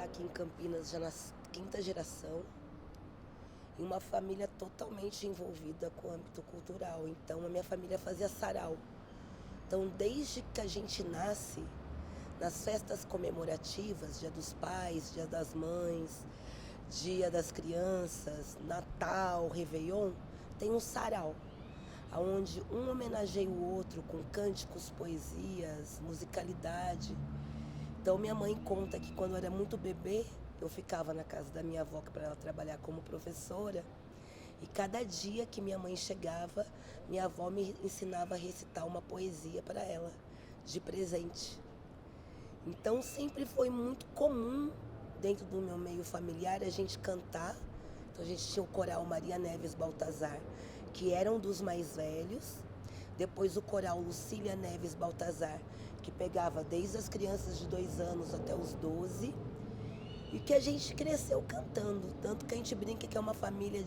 está aqui em Campinas já na quinta geração e uma família totalmente envolvida com o âmbito cultural. Então, a minha família fazia sarau. Então, desde que a gente nasce, nas festas comemorativas, Dia dos Pais, Dia das Mães, Dia das Crianças, Natal, Réveillon, tem um sarau, onde um homenageia o outro com cânticos, poesias, musicalidade. Então minha mãe conta que quando eu era muito bebê, eu ficava na casa da minha avó para ela trabalhar como professora. E cada dia que minha mãe chegava, minha avó me ensinava a recitar uma poesia para ela, de presente. Então sempre foi muito comum dentro do meu meio familiar a gente cantar. Então a gente tinha o coral Maria Neves Baltazar, que era um dos mais velhos. Depois o coral Lucília Neves Baltazar, que pegava desde as crianças de 2 anos até os 12. E que a gente cresceu cantando. Tanto que a gente brinca que é uma família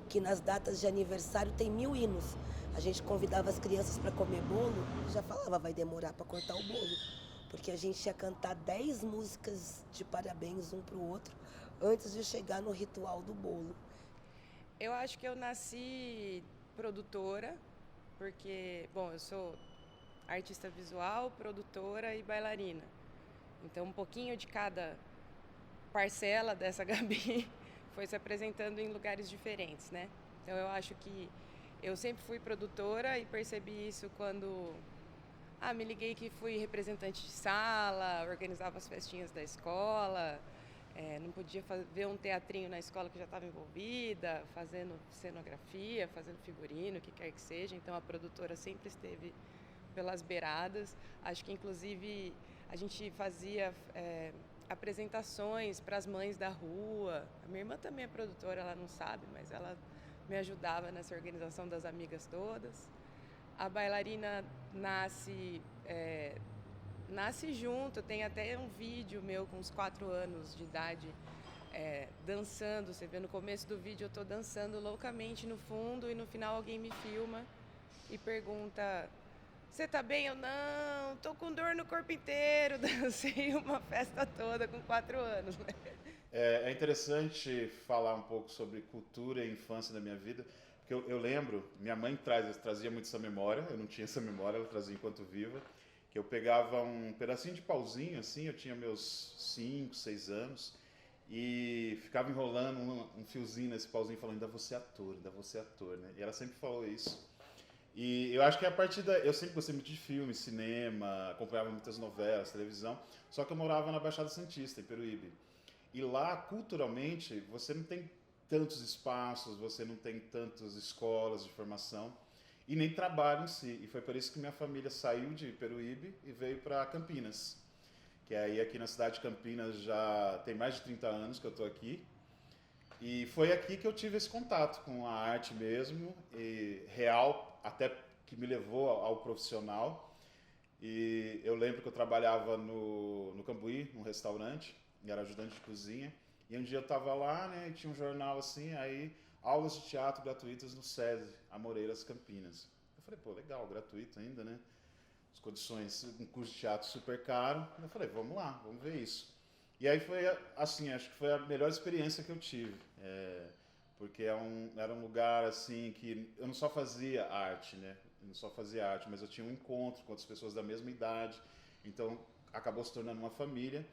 que nas datas de aniversário tem 1000 hinos. A gente convidava as crianças para comer bolo e já falava, vai demorar para cortar o bolo. Porque a gente ia cantar 10 músicas de parabéns um para o outro antes de chegar no ritual do bolo. Eu acho que eu nasci produtora, porque, bom, eu sou artista visual, produtora e bailarina. Então, um pouquinho de cada parcela dessa Gabi foi se apresentando em lugares diferentes, né? Então, eu acho que eu sempre fui produtora e percebi isso quando me liguei que fui representante de sala, organizava as festinhas da escola, não podia ver um teatrinho na escola que já estava envolvida, fazendo cenografia, fazendo figurino, o que quer que seja. Então a produtora sempre esteve pelas beiradas. Acho que inclusive a gente fazia apresentações para as mães da rua. A minha irmã também é produtora, ela não sabe, mas ela me ajudava nessa organização das amigas todas. A bailarina nasce junto, tem até um vídeo meu com uns 4 anos de idade dançando. Você vê no começo do vídeo eu estou dançando loucamente no fundo e no final alguém me filma e pergunta: você tá bem? Eu não, tô com dor no corpo inteiro. Dancei uma festa toda com 4 anos, né? É interessante falar um pouco sobre cultura e infância da minha vida, porque eu lembro, minha mãe trazia muito essa memória, eu não tinha essa memória, ela trazia enquanto viva, que eu pegava um pedacinho de pauzinho, assim, eu tinha meus 5, 6 anos, e ficava enrolando um fiozinho nesse pauzinho, falando, ainda vou ser ator, né? E ela sempre falou isso. E eu acho que a partir da. Eu sempre gostei muito de filme, cinema, acompanhava muitas novelas, televisão, só que eu morava na Baixada Santista, em Peruíbe. E lá, culturalmente, você não tem tantos espaços, você não tem tantas escolas de formação e nem trabalho em si. E foi por isso que minha família saiu de Peruíbe e veio para Campinas. Que aí aqui na cidade de Campinas já tem mais de 30 anos que eu estou aqui. E foi aqui que eu tive esse contato com a arte mesmo, e real, até que me levou ao profissional. E eu lembro que eu trabalhava no Cambuí, num restaurante, e era ajudante de cozinha. E um dia eu estava lá, né, e tinha um jornal assim, aí aulas de teatro gratuitas no SESI, Amoreiras, Campinas. Eu falei, pô, legal, gratuito ainda, né? As condições, um curso de teatro super caro. Eu falei, vamos lá, vamos ver isso. E aí foi assim, acho que foi a melhor experiência que eu tive. Porque era um lugar assim que eu não só fazia arte, né? Eu não só fazia arte, mas eu tinha um encontro com outras pessoas da mesma idade. Então acabou se tornando uma família.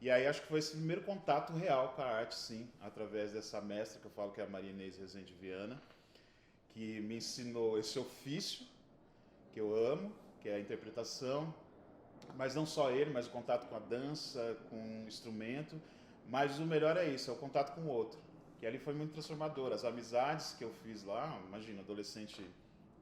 E aí acho que foi esse primeiro contato real com a arte, sim, através dessa mestra que eu falo que é a Maria Inês Rezende Viana, que me ensinou esse ofício que eu amo, que é a interpretação, mas não só ele, mas o contato com a dança, com o instrumento, mas o melhor é isso, é o contato com o outro, que ali foi muito transformador. As amizades que eu fiz lá, imagina, adolescente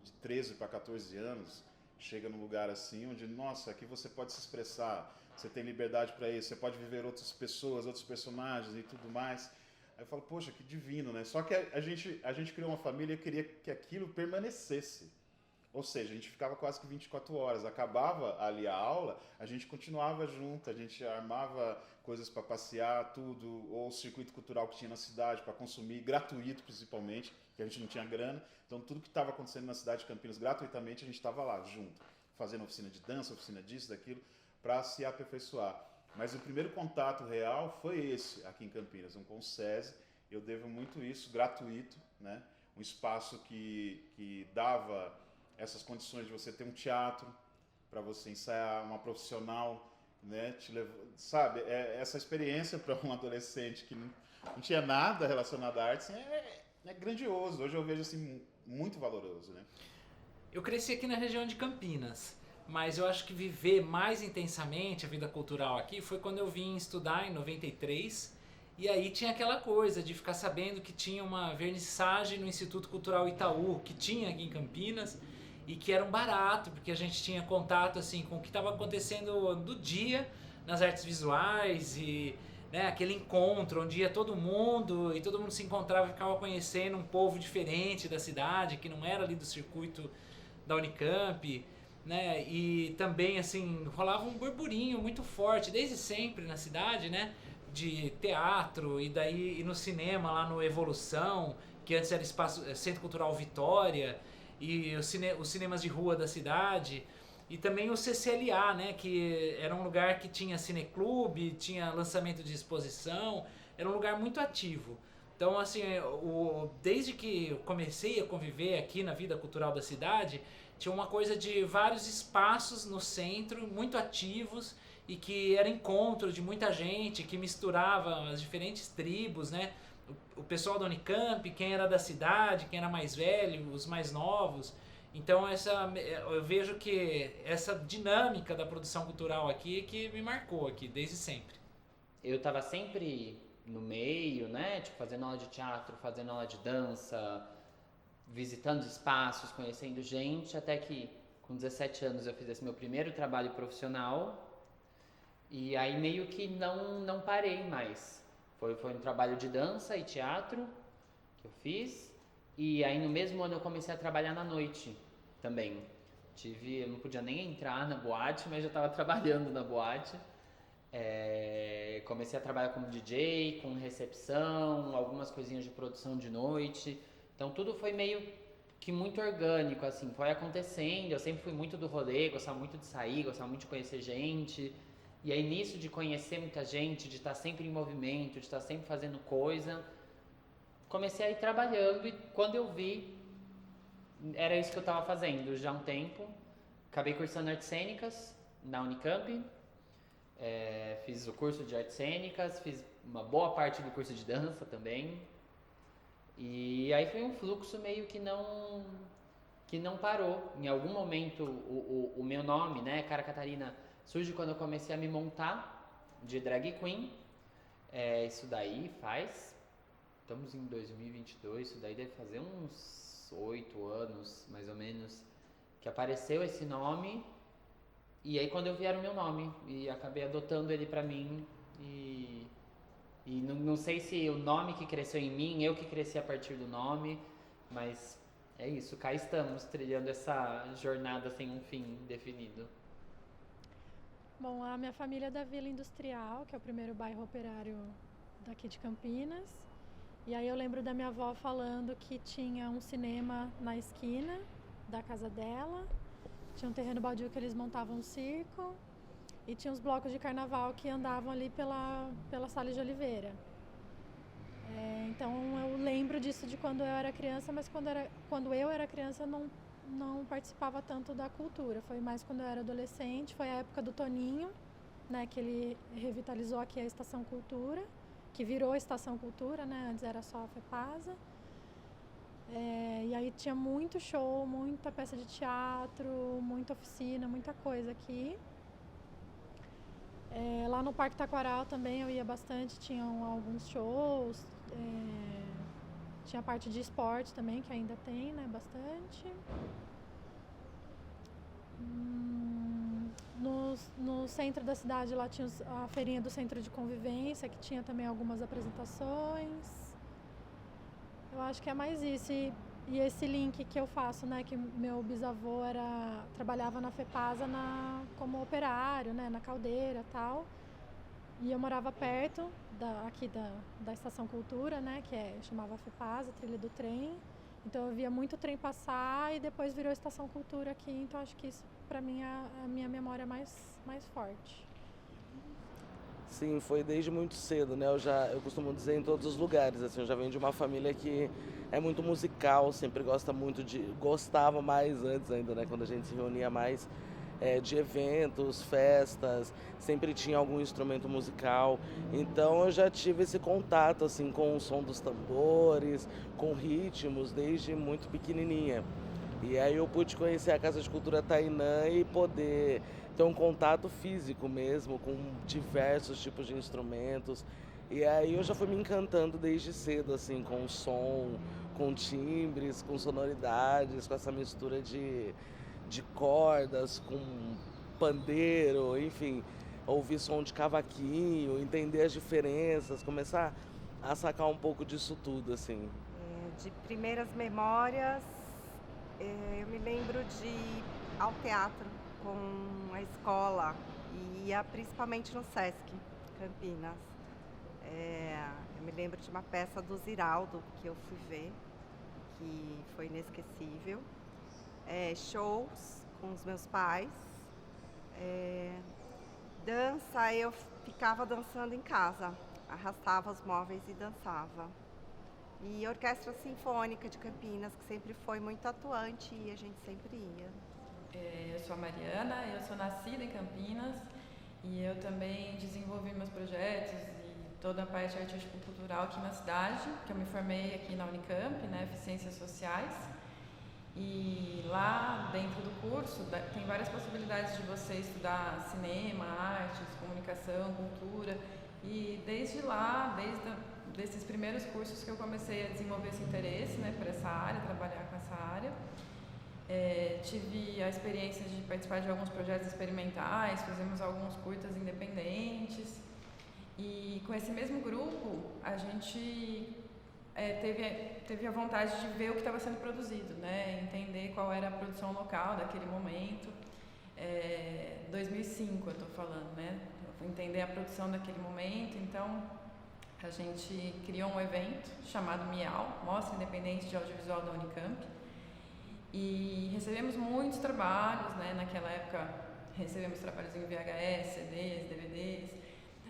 de 13 para 14 anos, chega num lugar assim, onde, nossa, aqui você pode se expressar, você tem liberdade para isso, você pode viver outras pessoas, outros personagens e tudo mais. Aí eu falo, poxa, que divino, né? Só que a gente criou uma família e queria que aquilo permanecesse. Ou seja, a gente ficava quase que 24 horas. Acabava ali a aula, a gente continuava junto, a gente armava coisas para passear, tudo, ou o circuito cultural que tinha na cidade para consumir, gratuito principalmente, que a gente não tinha grana. Então tudo que estava acontecendo na cidade de Campinas gratuitamente, a gente estava lá junto, fazendo oficina de dança, oficina disso, daquilo, para se aperfeiçoar. Mas o primeiro contato real foi esse, aqui em Campinas, com o SESI. Eu devo muito isso, gratuito, né? Um espaço que dava essas condições de você ter um teatro para você ensaiar, uma profissional, né? Sabe, essa experiência para um adolescente que não tinha nada relacionado à arte, assim, é grandioso. Hoje eu vejo assim muito valoroso, né? Eu cresci aqui na região de Campinas, mas eu acho que viver mais intensamente a vida cultural aqui foi quando eu vim estudar em 93. E aí tinha aquela coisa de ficar sabendo que tinha uma vernissagem no Instituto Cultural Itaú, que tinha aqui em Campinas, e que era um barato, porque a gente tinha contato assim com o que estava acontecendo do dia nas artes visuais, e né, aquele encontro onde ia todo mundo, e todo mundo se encontrava e ficava conhecendo um povo diferente da cidade, que não era ali do circuito da Unicamp, né? E também assim rolava um burburinho muito forte desde sempre na cidade, né? De teatro, e daí e no cinema lá no Evolução, que antes era Centro Cultural Vitória, e os cinemas de rua da cidade, e também o CCLA, né, que era um lugar que tinha cineclube, tinha lançamento de exposição, era um lugar muito ativo. Então, assim, desde que eu comecei a conviver aqui na vida cultural da cidade, tinha uma coisa de vários espaços no centro, muito ativos, e que era encontro de muita gente, que misturava as diferentes tribos, né? O pessoal da Unicamp, quem era da cidade, quem era mais velho, os mais novos. Então eu vejo que essa dinâmica da produção cultural aqui é que me marcou aqui, desde sempre. Eu estava sempre no meio, né? Tipo, fazendo aula de teatro, fazendo aula de dança, visitando espaços, conhecendo gente, até que com 17 anos eu fiz esse meu primeiro trabalho profissional. E aí meio que não parei mais. Foi um trabalho de dança e teatro que eu fiz. E aí no mesmo ano eu comecei a trabalhar na noite também. Eu não podia nem entrar na boate, mas já estava trabalhando na boate. Comecei a trabalhar como DJ, com recepção, algumas coisinhas de produção de noite. Então tudo foi meio que muito orgânico, assim, foi acontecendo. Eu sempre fui muito do rolê, gostava muito de sair, gostava muito de conhecer gente. E aí nisso de conhecer muita gente, de estar sempre em movimento, de estar sempre fazendo coisa, comecei a ir trabalhando, e quando eu vi, era isso que eu estava fazendo já há um tempo. Acabei cursando artes cênicas na Unicamp, fiz o curso de artes cênicas, fiz uma boa parte do curso de dança também. E aí foi um fluxo meio que não parou. Em algum momento o meu nome, né, Cara Catarina, surge quando eu comecei a me montar de drag queen. Isso daí estamos em 2022, isso daí deve fazer uns 8 anos, mais ou menos, que apareceu esse nome. E aí quando eu vi era o meu nome, e acabei adotando ele pra mim, e não sei se o nome que cresceu em mim, eu que cresci a partir do nome, mas é isso, cá estamos, trilhando essa jornada sem um fim definido. Bom, a minha família é da Vila Industrial, que é o primeiro bairro operário daqui de Campinas. E aí eu lembro da minha avó falando que tinha um cinema na esquina da casa dela, tinha um terreno baldio que eles montavam um circo, e tinha uns blocos de carnaval que andavam ali pela Salles de Oliveira. Então eu lembro disso de quando eu era criança, mas quando eu era criança eu não participava tanto da cultura. Foi mais quando eu era adolescente, foi a época do Toninho, né, que ele revitalizou aqui a Estação Cultura, que virou a Estação Cultura, né, antes era só a FEPASA. E aí tinha muito show, muita peça de teatro, muita oficina, muita coisa aqui. Lá no Parque Taquaral também eu ia bastante, tinham alguns shows, tinha a parte de esporte também, que ainda tem, né, bastante. No centro da cidade lá tinha a feirinha do Centro de Convivência, que tinha também algumas apresentações. Eu acho que é mais isso. E esse link que eu faço, né, que meu bisavô trabalhava na FEPASA como operário, né, na caldeira e tal. E eu morava perto aqui da Estação Cultura, né, que chamava FEPASA, Trilha do Trem. Então eu via muito trem passar e depois virou Estação Cultura aqui. Então acho que isso, para mim, é a minha memória mais forte. Sim, foi desde muito cedo, né? Eu costumo dizer em todos os lugares, assim, eu já venho de uma família que é muito musical, sempre gostava mais antes ainda, né? Quando a gente se reunia mais, de eventos, festas, sempre tinha algum instrumento musical. Então eu já tive esse contato, assim, com o som dos tambores, com ritmos, desde muito pequenininha. E aí eu pude conhecer a Casa de Cultura Tainã e poder ter um contato físico mesmo, com diversos tipos de instrumentos. E aí eu já fui me encantando desde cedo, assim, com o som, com timbres, com sonoridades, com essa mistura de cordas, com pandeiro, enfim, ouvir som de cavaquinho, entender as diferenças, começar a sacar um pouco disso tudo, assim. De primeiras memórias, eu me lembro de ir ao teatro com a escola e ia principalmente no Sesc Campinas. Eu me lembro de uma peça do Ziraldo que eu fui ver, que foi inesquecível. Shows com os meus pais. Dança, eu ficava dançando em casa, arrastava os móveis e dançava. E Orquestra Sinfônica de Campinas, que sempre foi muito atuante e a gente sempre ia. Eu sou a Mariana, eu sou nascida em Campinas e eu também desenvolvi meus projetos e toda a parte artístico-cultural aqui na cidade, que eu me formei aqui na Unicamp, né, Ciências Sociais. E lá dentro do curso tem várias possibilidades de você estudar cinema, artes, comunicação, cultura. E desde lá, desses primeiros cursos que eu comecei a desenvolver esse interesse, né, por essa área, trabalhar com essa área. Tive a experiência de participar de alguns projetos experimentais, fizemos alguns curtas independentes. E com esse mesmo grupo, a gente teve a vontade de ver o que estava sendo produzido, né? Entender qual era a produção local daquele momento. 2005 eu estou falando, né? Entender a produção daquele momento. Então, a gente criou um evento chamado MIAU, Mostra Independente de Audiovisual da Unicamp. E recebemos muitos trabalhos, né? Naquela época, recebemos trabalhos em VHS, CDs, DVDs.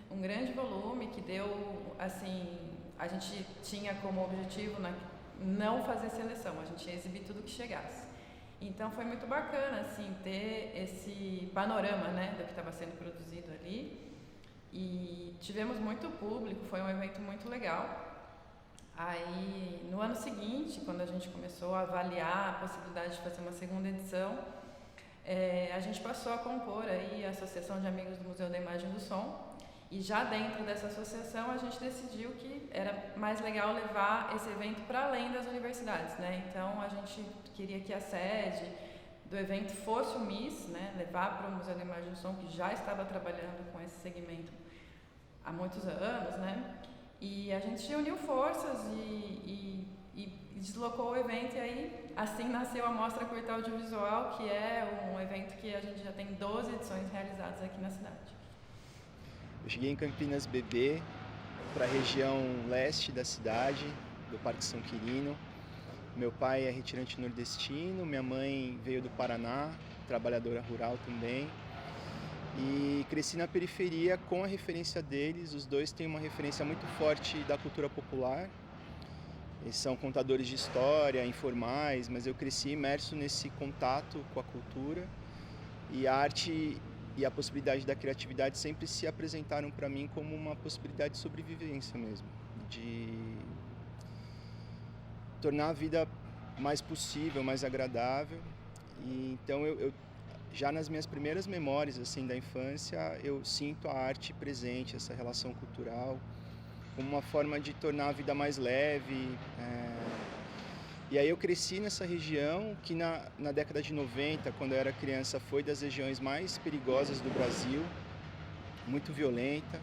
Um grande volume que deu, assim, a gente tinha como objetivo não fazer seleção, a gente ia exibir tudo que chegasse. Então foi muito bacana, assim, ter esse panorama, né, do que estava sendo produzido ali. E tivemos muito público, foi um evento muito legal. Aí, no ano seguinte, quando a gente começou a avaliar a possibilidade de fazer uma segunda edição, a gente passou a compor aí a Associação de Amigos do Museu da Imagem e do Som. E já dentro dessa associação a gente decidiu que era mais legal levar esse evento para além das universidades, né? Então a gente queria que a sede do evento fosse o MIS, né? Levar para o Museu da Imagem e do Som, que já estava trabalhando com esse segmento há muitos anos, né? E a gente uniu forças e deslocou o evento, e aí assim nasceu a Mostra Curta Audiovisual, que é um evento que a gente já tem 12 edições realizadas aqui na cidade. Eu cheguei em Campinas bebê, para a região leste da cidade, do Parque São Quirino. Meu pai é retirante nordestino, minha mãe veio do Paraná, trabalhadora rural também. E cresci na periferia com a referência deles. Os dois têm uma referência muito forte da cultura popular. Eles são contadores de história, informais, mas eu cresci imerso nesse contato com a cultura. E a arte e a possibilidade da criatividade sempre se apresentaram para mim como uma possibilidade de sobrevivência mesmo, de tornar a vida mais possível, mais agradável. E então eu já nas minhas primeiras memórias assim da infância, eu sinto a arte presente, essa relação cultural, como uma forma de tornar a vida mais leve. E aí eu cresci nessa região que na década de 90, quando eu era criança, foi das regiões mais perigosas do Brasil, muito violenta,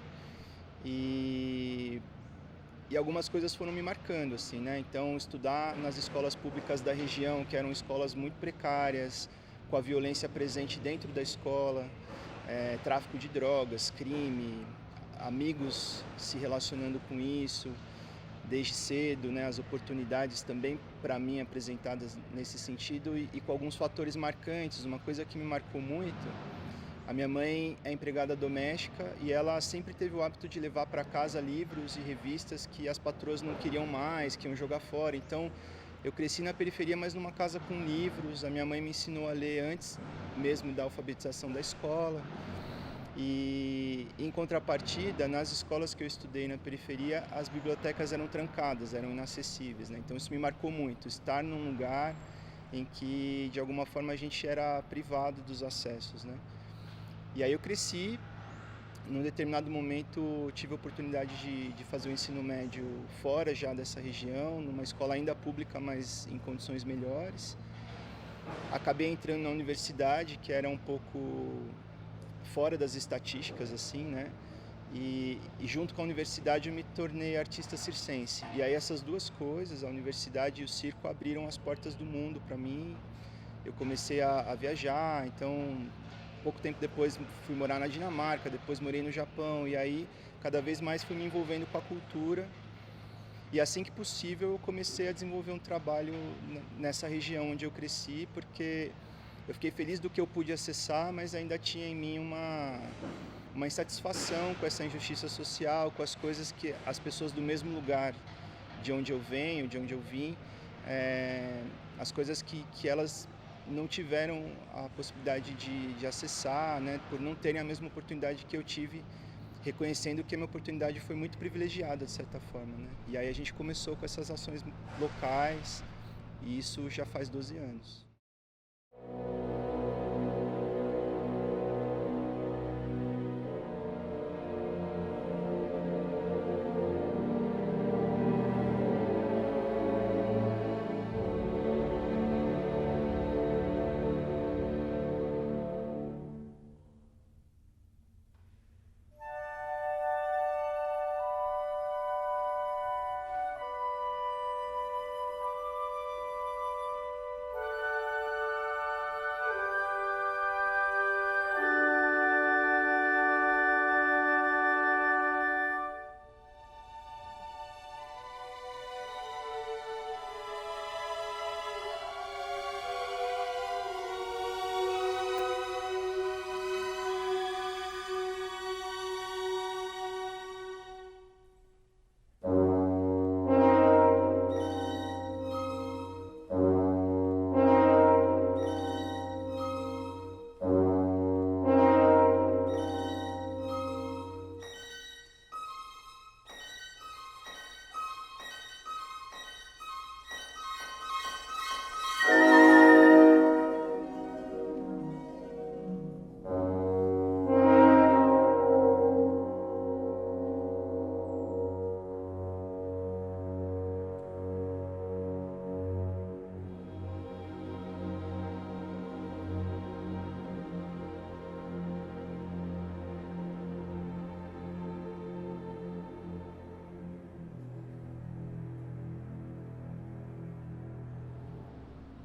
e algumas coisas foram me marcando, assim, né? Então, estudar nas escolas públicas da região, que eram escolas muito precárias, com a violência presente dentro da escola, tráfico de drogas, crime, amigos se relacionando com isso, desde cedo, né, as oportunidades também para mim apresentadas nesse sentido e com alguns fatores marcantes. Uma coisa que me marcou muito, A minha mãe é empregada doméstica e ela sempre teve o hábito de levar para casa livros e revistas que as patroas não queriam mais, que iam jogar fora. Então, eu cresci na periferia, mas numa casa com livros. A minha mãe me ensinou a ler antes mesmo da alfabetização da escola. E, em contrapartida, nas escolas que eu estudei na periferia, as bibliotecas eram trancadas, eram inacessíveis, né? Então, isso me marcou muito, estar num lugar em que, de alguma forma, a gente era privado dos acessos, né? E aí eu cresci, num determinado momento tive a oportunidade de fazer o ensino médio fora já dessa região, numa escola ainda pública, mas em condições melhores. Acabei entrando na universidade, que era um pouco fora das estatísticas, assim, né? E junto com a universidade eu me tornei artista circense. E aí essas duas coisas, a universidade e o circo, abriram as portas do mundo para mim. Eu comecei a viajar, então pouco tempo depois fui morar na Dinamarca, depois morei no Japão, e aí cada vez mais fui me envolvendo com a cultura. E assim que possível eu comecei a desenvolver um trabalho nessa região onde eu cresci, porque eu fiquei feliz do que eu pude acessar, mas ainda tinha em mim uma insatisfação com essa injustiça social, com as coisas que as pessoas do mesmo lugar de onde eu venho, de onde eu vim, as coisas que elas não tiveram a possibilidade de acessar, né, por não terem a mesma oportunidade que eu tive, reconhecendo que a minha oportunidade foi muito privilegiada, de certa forma, né? E aí a gente começou com essas ações locais, e isso já faz 12 anos.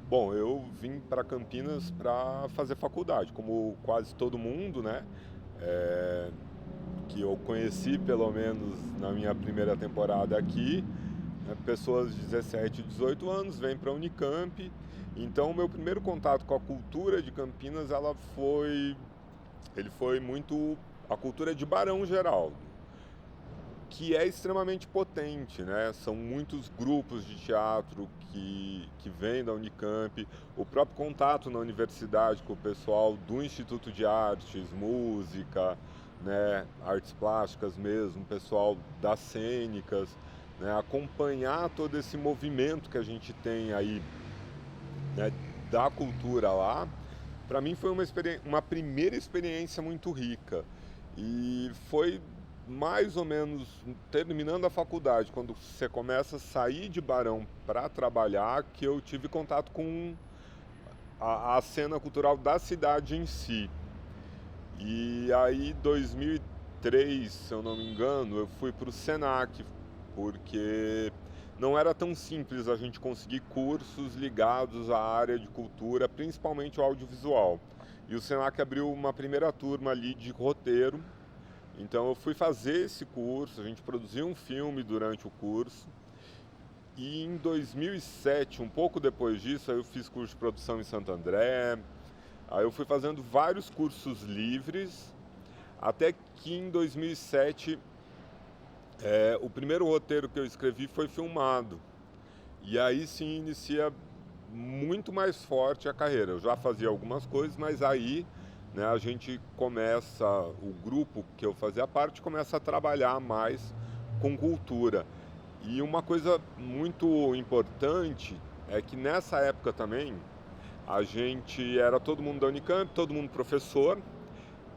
Bom, eu vim para Campinas para fazer faculdade, como quase todo mundo, né? Que eu conheci pelo menos na minha primeira temporada aqui, né? Pessoas de 17, 18 anos vêm para a Unicamp. Então, o meu primeiro contato com a cultura de Campinas, ele foi muito a cultura de Barão Geraldo, que é extremamente potente, né? São muitos grupos de teatro que vêm da Unicamp, o próprio contato na universidade com o pessoal do Instituto de Artes, música, né? Artes plásticas mesmo, o pessoal das cênicas, né? Acompanhar todo esse movimento que a gente tem aí, né? Da cultura lá, para mim foi uma primeira experiência muito rica. E foi mais ou menos terminando a faculdade, quando você começa a sair de Barão para trabalhar, que eu tive contato com a cena cultural da cidade em si. E aí, 2003, se eu não me engano, eu fui para o Senac, porque não era tão simples a gente conseguir cursos ligados à área de cultura, principalmente o audiovisual. E o Senac abriu uma primeira turma ali de roteiro. Então eu fui fazer esse curso, a gente produziu um filme durante o curso. E em 2007, um pouco depois disso, eu fiz curso de produção em Santo André, Aí eu fui fazendo vários cursos livres, até que em 2007 o primeiro roteiro que eu escrevi foi filmado. E aí sim inicia muito mais forte a carreira. Eu já fazia algumas coisas, mas aí, né, a gente começa, o grupo que eu fazia parte começa a trabalhar mais com cultura. E uma coisa muito importante é que nessa época também a gente era todo mundo da Unicamp, todo mundo professor,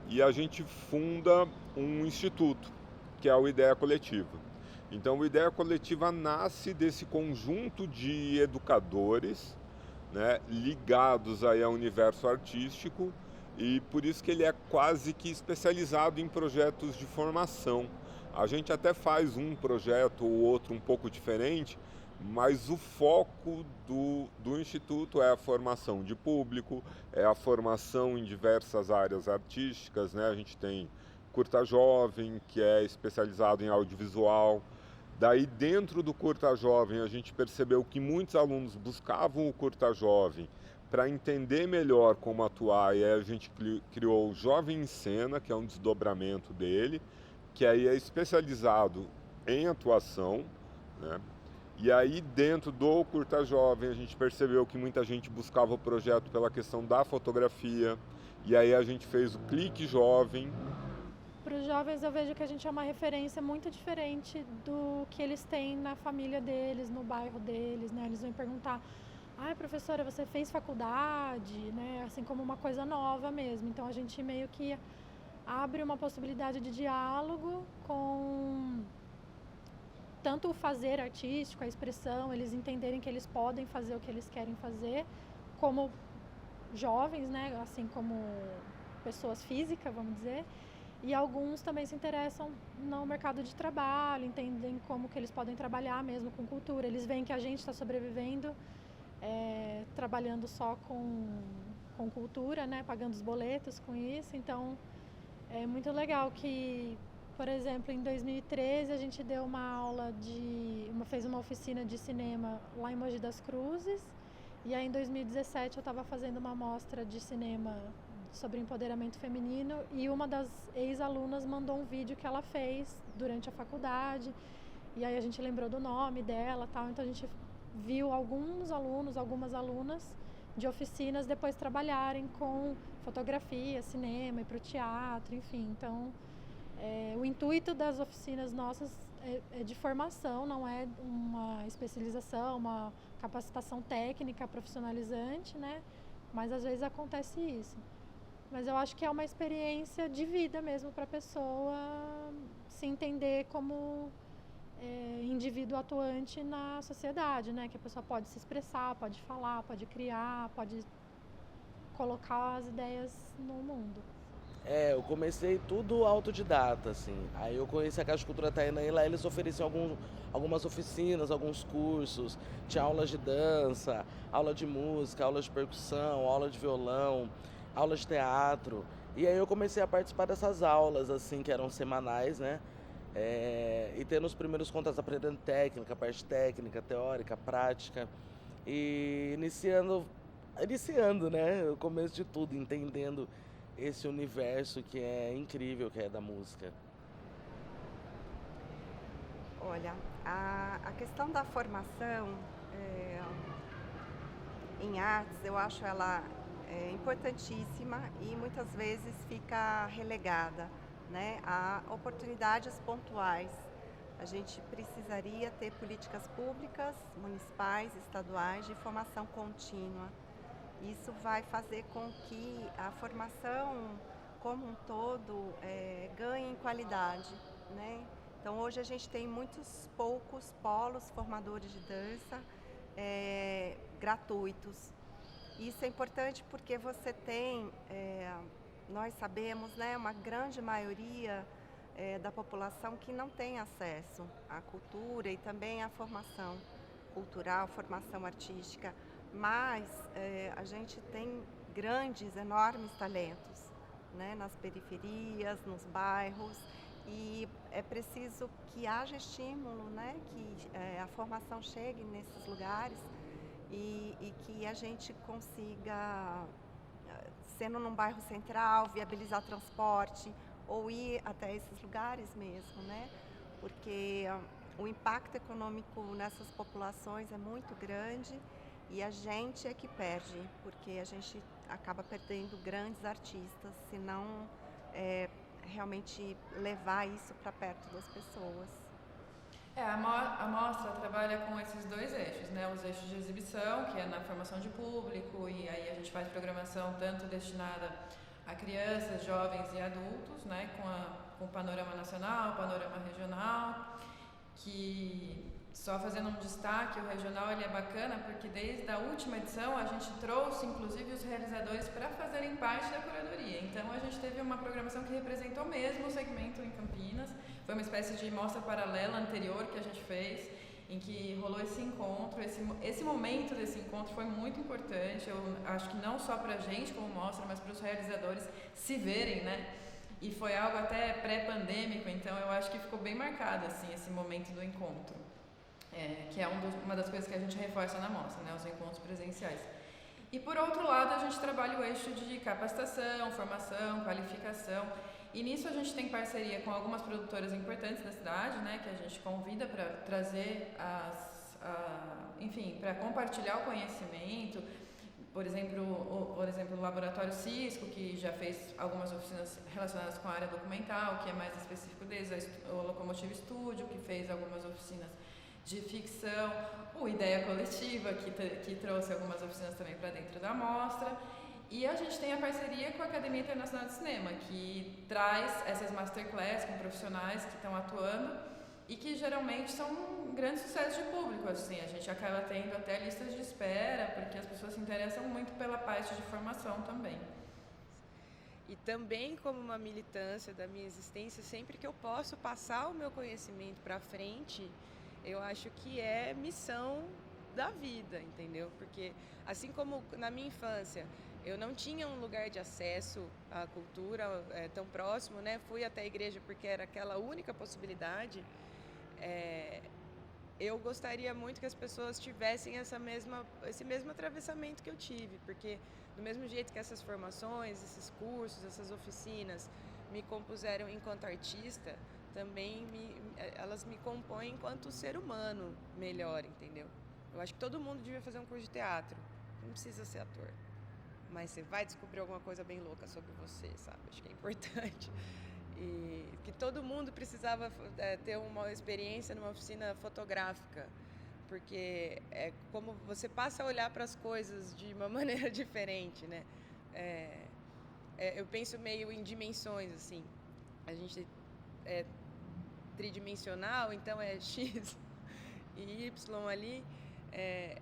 e a gente funda um instituto, que é o Ideia Coletiva. Então, o Ideia Coletiva nasce desse conjunto de educadores, né, ligados aí ao universo artístico, e por isso que ele é quase que especializado em projetos de formação. A gente até faz um projeto ou outro um pouco diferente, mas o foco do Instituto é a formação de público, é a formação em diversas áreas artísticas, né? A gente tem Curta Jovem, que é especializado em audiovisual. Daí, dentro do Curta Jovem, a gente percebeu que muitos alunos buscavam o Curta Jovem para entender melhor como atuar, e aí a gente criou o Jovem em Cena, que é um desdobramento dele, que aí é especializado em atuação, né? E aí, dentro do Curta Jovem, a gente percebeu que muita gente buscava o projeto pela questão da fotografia, e aí a gente fez o Clique Jovem. Para os jovens, eu vejo que a gente é uma referência muito diferente do que eles têm na família deles, no bairro deles, né? Eles vão perguntar: "Ai, professora, você fez faculdade?", né? Assim como uma coisa nova mesmo. Então, a gente meio que abre uma possibilidade de diálogo com tanto o fazer artístico, a expressão, eles entenderem que eles podem fazer o que eles querem fazer, como jovens, né? Assim como pessoas físicas, vamos dizer. E alguns também se interessam no mercado de trabalho, entendem como que eles podem trabalhar mesmo com cultura. Eles veem que a gente está sobrevivendo trabalhando só com cultura, né? Pagando os boletos com isso. Então, é muito legal que, por exemplo, em 2013 a gente deu uma aula fez uma oficina de cinema lá em Mogi das Cruzes. E aí em 2017 eu estava fazendo uma mostra de cinema sobre empoderamento feminino, e uma das ex-alunas mandou um vídeo que ela fez durante a faculdade, e aí a gente lembrou do nome dela, tal. Então a gente viu alguns alunos, algumas alunas de oficinas depois trabalharem com fotografia, cinema, ir para o teatro, enfim. Então o intuito das oficinas nossas é de formação, não é uma especialização, uma capacitação técnica profissionalizante, né? Mas às vezes acontece isso. Mas eu acho que é uma experiência de vida mesmo para a pessoa se entender como indivíduo atuante na sociedade, né? Que a pessoa pode se expressar, pode falar, pode criar, pode colocar as ideias no mundo. Eu comecei tudo autodidata, assim. Aí eu conheci a Casa de Cultura Taína e lá eles ofereciam algumas oficinas, alguns cursos. Tinha aulas de dança, aula de música, aula de percussão, aula de violão, aula de teatro. E aí eu comecei a participar dessas aulas, assim, que eram semanais, né? E tendo os primeiros contatos, aprendendo técnica, parte técnica, teórica, prática. E iniciando, né? O começo de tudo, entendendo esse universo que é incrível, que é da música. Olha, a questão da formação em artes, eu acho ela importantíssima e muitas vezes fica relegada, né, a oportunidades pontuais. A gente precisaria ter políticas públicas, municipais, estaduais, de formação contínua. Isso vai fazer com que a formação como um todo ganhe em qualidade, né? Então hoje a gente tem poucos polos formadores de dança gratuitos. Isso é importante porque você tem, nós sabemos, né, uma grande maioria da população que não tem acesso à cultura e também à formação cultural, formação artística. Mas a gente tem grandes, enormes talentos, né, nas periferias, nos bairros, e é preciso que haja estímulo, né, que a formação chegue nesses lugares e que a gente consiga sendo num bairro central, viabilizar transporte ou ir até esses lugares mesmo, né? Porque o impacto econômico nessas populações é muito grande e a gente é que perde, porque a gente acaba perdendo grandes artistas se não realmente levar isso para perto das pessoas. A mostra trabalha com esses dois eixos, né? Os eixos de exibição, que é na formação de público, e aí a gente faz programação tanto destinada a crianças, jovens e adultos, né? Com o panorama nacional, panorama regional, que só fazendo um destaque, o regional ele é bacana porque desde a última edição a gente trouxe inclusive os realizadores para fazerem parte da curadoria. Então a gente teve uma programação que representou mesmo o segmento em Campinas. Foi uma espécie de mostra paralela anterior que a gente fez, em que rolou esse encontro. Esse momento desse encontro foi muito importante. Eu acho que não só para a gente como mostra, mas para os realizadores se verem, né? E foi algo até pré-pandêmico, então eu acho que ficou bem marcado assim, esse momento do encontro. Que é uma das coisas que a gente reforça na mostra, né? Os encontros presenciais. E por outro lado, a gente trabalha o eixo de capacitação, formação, qualificação. E nisso a gente tem parceria com algumas produtoras importantes da cidade, né? Que a gente convida para trazer enfim, para compartilhar o conhecimento. Por exemplo, o Laboratório Cisco, que já fez algumas oficinas relacionadas com a área documental, que é mais específico deles, o Locomotive Studio, que fez algumas oficinas de ficção, o Ideia Coletiva, que trouxe algumas oficinas também para dentro da mostra. E a gente tem a parceria com a Academia Internacional de Cinema, que traz essas masterclass com profissionais que estão atuando e que geralmente são um grande sucesso de público. Assim, a gente acaba tendo até listas de espera, porque as pessoas se interessam muito pela parte de formação também. E também como uma militância da minha existência, sempre que eu posso passar o meu conhecimento para frente, eu acho que é missão da vida, entendeu? Porque assim como na minha infância eu não tinha um lugar de acesso à cultura tão próximo, né? Fui até a igreja porque era aquela única possibilidade. Eu gostaria muito que as pessoas tivessem esse mesmo atravessamento que eu tive, porque do mesmo jeito que essas formações, esses cursos, essas oficinas me compuseram enquanto artista, também elas me compõem enquanto ser humano melhor, entendeu? Eu acho que todo mundo devia fazer um curso de teatro, não precisa ser ator, mas você vai descobrir alguma coisa bem louca sobre você, sabe? Acho que é importante. E que todo mundo precisava ter uma experiência numa oficina fotográfica, porque é como você passa a olhar para as coisas de uma maneira diferente, né? Eu penso meio em dimensões, assim. A gente é tridimensional, então é X e Y ali,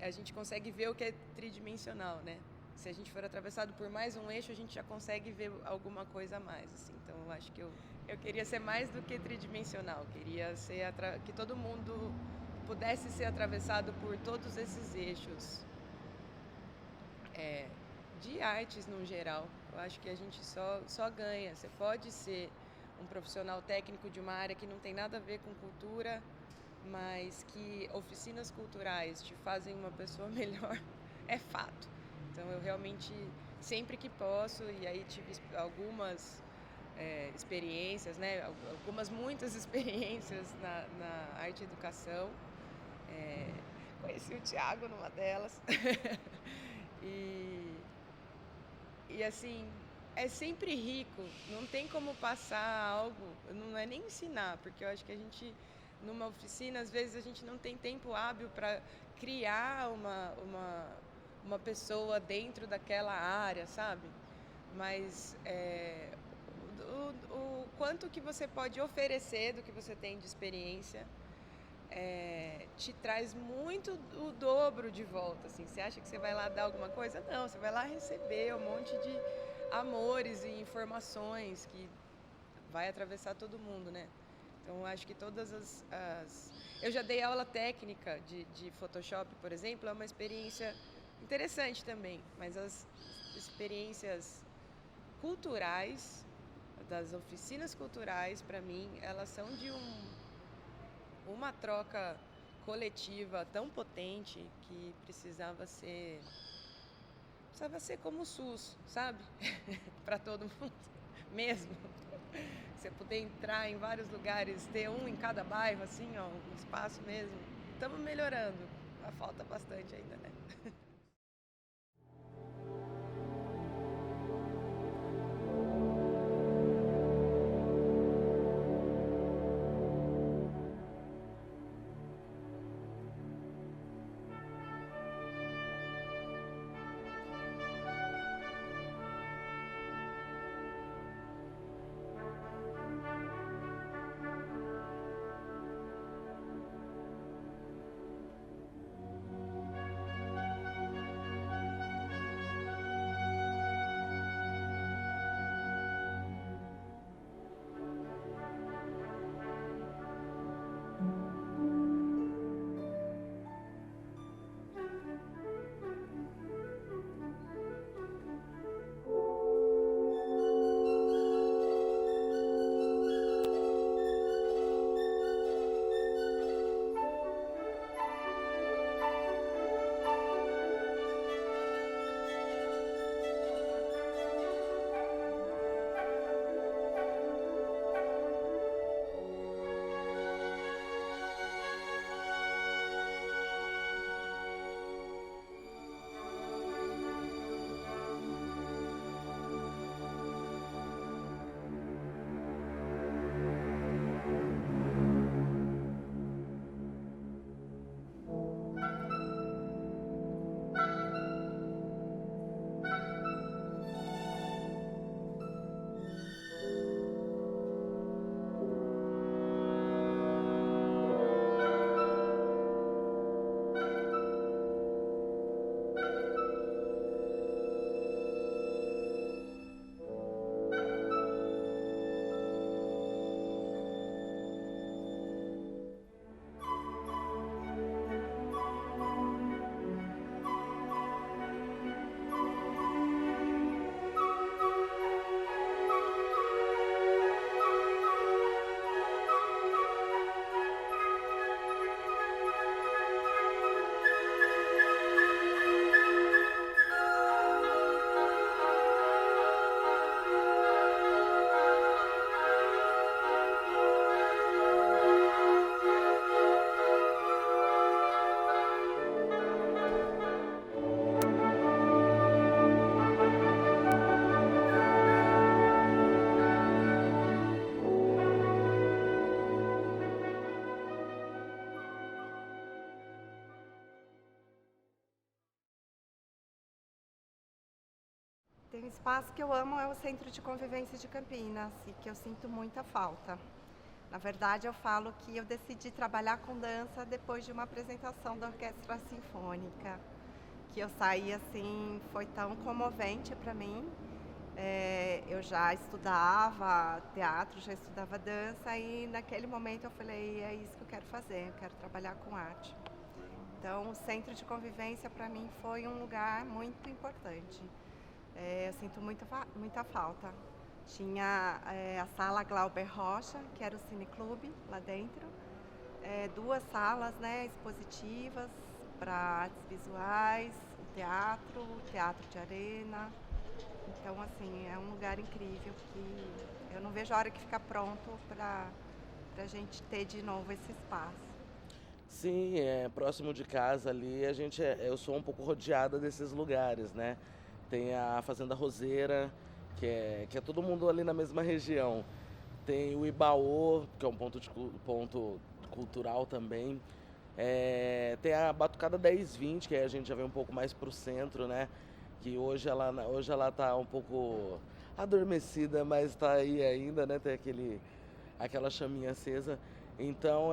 a gente consegue ver o que é tridimensional, né? Se a gente for atravessado por mais um eixo, a gente já consegue ver alguma coisa a mais, assim. Então, eu acho que eu queria ser mais do que tridimensional. Queria ser que todo mundo pudesse ser atravessado por todos esses eixos de artes no geral. Eu acho que a gente só ganha. Você pode ser um profissional técnico de uma área que não tem nada a ver com cultura, mas que oficinas culturais te fazem uma pessoa melhor, é fato. Então eu realmente, sempre que posso, e aí tive algumas experiências, né? Muitas experiências na arte e educação. Conheci o Thiago numa delas. E assim, é sempre rico, não tem como passar algo, não é nem ensinar, porque eu acho que a gente, numa oficina, às vezes a gente não tem tempo hábil para criar uma pessoa dentro daquela área, sabe? Mas o quanto que você pode oferecer do que você tem de experiência te traz muito o dobro de volta, assim. Você acha que você vai lá dar alguma coisa? Não, você vai lá receber um monte de amores e informações que vai atravessar todo mundo, né? Então, eu acho que todas eu já dei aula técnica de Photoshop, por exemplo, é uma experiência interessante também, mas as experiências culturais, das oficinas culturais, para mim, elas são de uma troca coletiva tão potente que precisava ser precisava ser como o SUS, sabe? Para todo mundo, mesmo. Você poder entrar em vários lugares, ter um em cada bairro, assim, ó, um espaço mesmo. Estamos melhorando, falta bastante ainda, né? Tem um espaço que eu amo, é o Centro de Convivência de Campinas, e que eu sinto muita falta. Na verdade, eu falo que eu decidi trabalhar com dança depois de uma apresentação da Orquestra Sinfônica, que eu saí assim, foi tão comovente para mim. Eu já estudava teatro, já estudava dança, e naquele momento eu falei, é isso que eu quero fazer, eu quero trabalhar com arte. Então, o Centro de Convivência para mim foi um lugar muito importante. Eu sinto muita falta. Tinha a sala Glauber Rocha, que era o cineclube lá dentro. 2 salas, né, expositivas para artes visuais, o teatro de arena. Então, assim, é um lugar incrível que eu não vejo a hora que fica pronto para a gente ter de novo esse espaço. Sim, próximo de casa ali, eu sou um pouco rodeada desses lugares, né? Tem a Fazenda Roseira, que é todo mundo ali na mesma região. Tem o Ibaô, que é um ponto cultural também. Tem a Batucada 1020, que a gente já vem um pouco mais para o centro, né? Que hoje ela tá um pouco adormecida, mas está aí ainda, né? Tem aquela chaminha acesa. Então,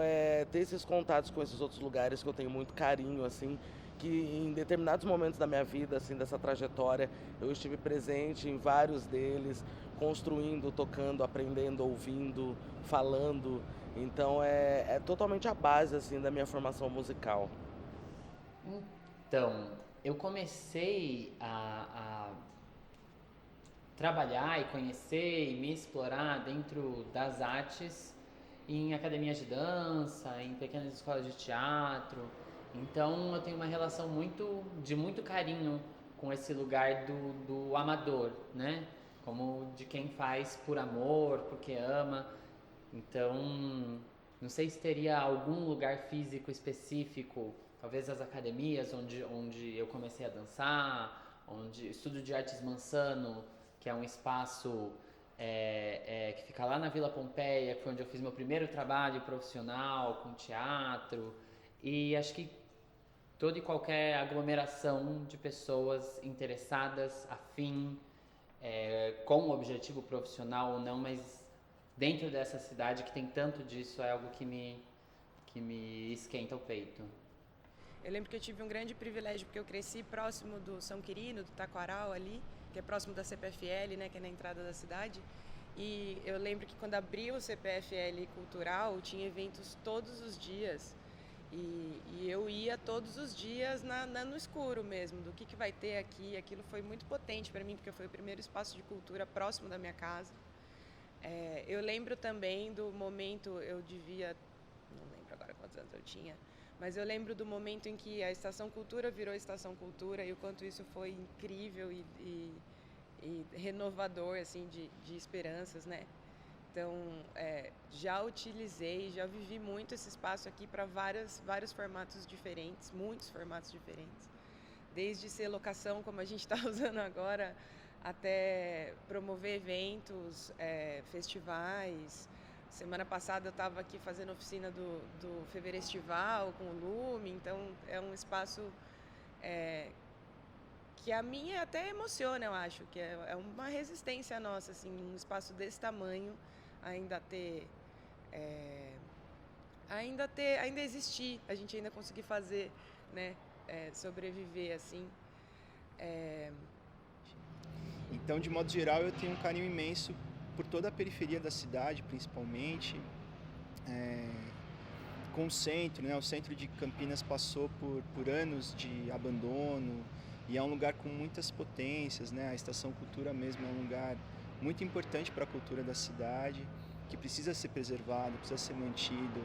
ter esses contatos com esses outros lugares que eu tenho muito carinho, assim, que em determinados momentos da minha vida, assim, dessa trajetória, eu estive presente em vários deles, construindo, tocando, aprendendo, ouvindo, falando. Então, é totalmente a base, assim, da minha formação musical. Então, eu comecei a trabalhar e conhecer e me explorar dentro das artes em academias de dança, em pequenas escolas de teatro. Então eu tenho uma relação de muito carinho com esse lugar do amador, né? Como de quem faz por amor, porque ama. Então, não sei se teria algum lugar físico específico, talvez as academias onde eu comecei a dançar, onde Estúdio de Artes Mansano, que é um espaço que fica lá na Vila Pompeia, que foi onde eu fiz meu primeiro trabalho profissional com teatro. E acho que toda e qualquer aglomeração de pessoas interessadas, afim, com um objetivo profissional ou não, mas dentro dessa cidade que tem tanto disso, é algo que me esquenta o peito. Eu lembro que eu tive um grande privilégio, porque eu cresci próximo do São Quirino, do Taquaral ali, que é próximo da CPFL, né, que é na entrada da cidade. E eu lembro que quando abriu o CPFL Cultural, tinha eventos todos os dias. E eu ia todos os dias no escuro mesmo, do que vai ter aqui. Aquilo foi muito potente para mim, porque foi o primeiro espaço de cultura próximo da minha casa. Eu lembro também do momento, eu devia, não lembro agora quantos anos eu tinha, mas eu lembro do momento em que a Estação Cultura virou Estação Cultura e o quanto isso foi incrível e renovador, assim, de esperanças, né? Então, já utilizei, já vivi muito esse espaço aqui para vários formatos diferentes, muitos formatos diferentes. Desde ser locação, como a gente está usando agora, até promover eventos, festivais. Semana passada eu estava aqui fazendo oficina do Feverestival com o Lume, então é um espaço que a minha até emociona, eu acho, que é uma resistência nossa, assim, um espaço desse tamanho, ainda existir, a gente ainda conseguir fazer, né, sobreviver, assim. Então, de modo geral, eu tenho um carinho imenso por toda a periferia da cidade, principalmente, com o centro, né? O centro de Campinas passou por anos de abandono e é um lugar com muitas potências, né? A Estação Cultura mesmo é um lugar muito importante para a cultura da cidade, que precisa ser preservado, precisa ser mantido,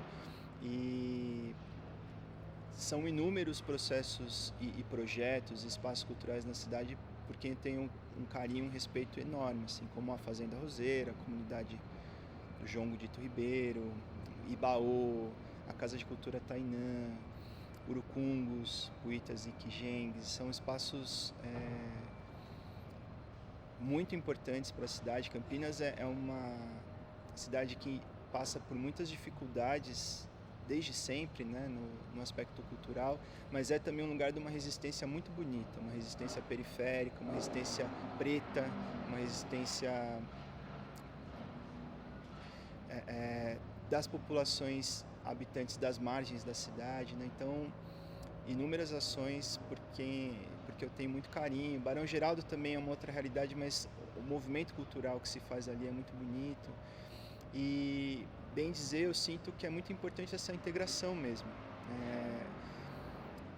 e são inúmeros processos e projetos, espaços culturais na cidade por quem tem um carinho, um respeito enorme, assim como a Fazenda Roseira, a comunidade do João Godito Ribeiro, Ibaô, a Casa de Cultura Tainã, Urucungos, Puitas e Quijengues, são espaços muito importantes para a cidade. Campinas é uma cidade que passa por muitas dificuldades desde sempre, né, no aspecto cultural, mas é também um lugar de uma resistência muito bonita, uma resistência periférica, uma resistência preta, uma resistência das populações habitantes das margens da cidade, né? Então, inúmeras ações porque eu tenho muito carinho. Barão Geraldo também é uma outra realidade, mas o movimento cultural que se faz ali é muito bonito. E, bem dizer, eu sinto que é muito importante essa integração mesmo.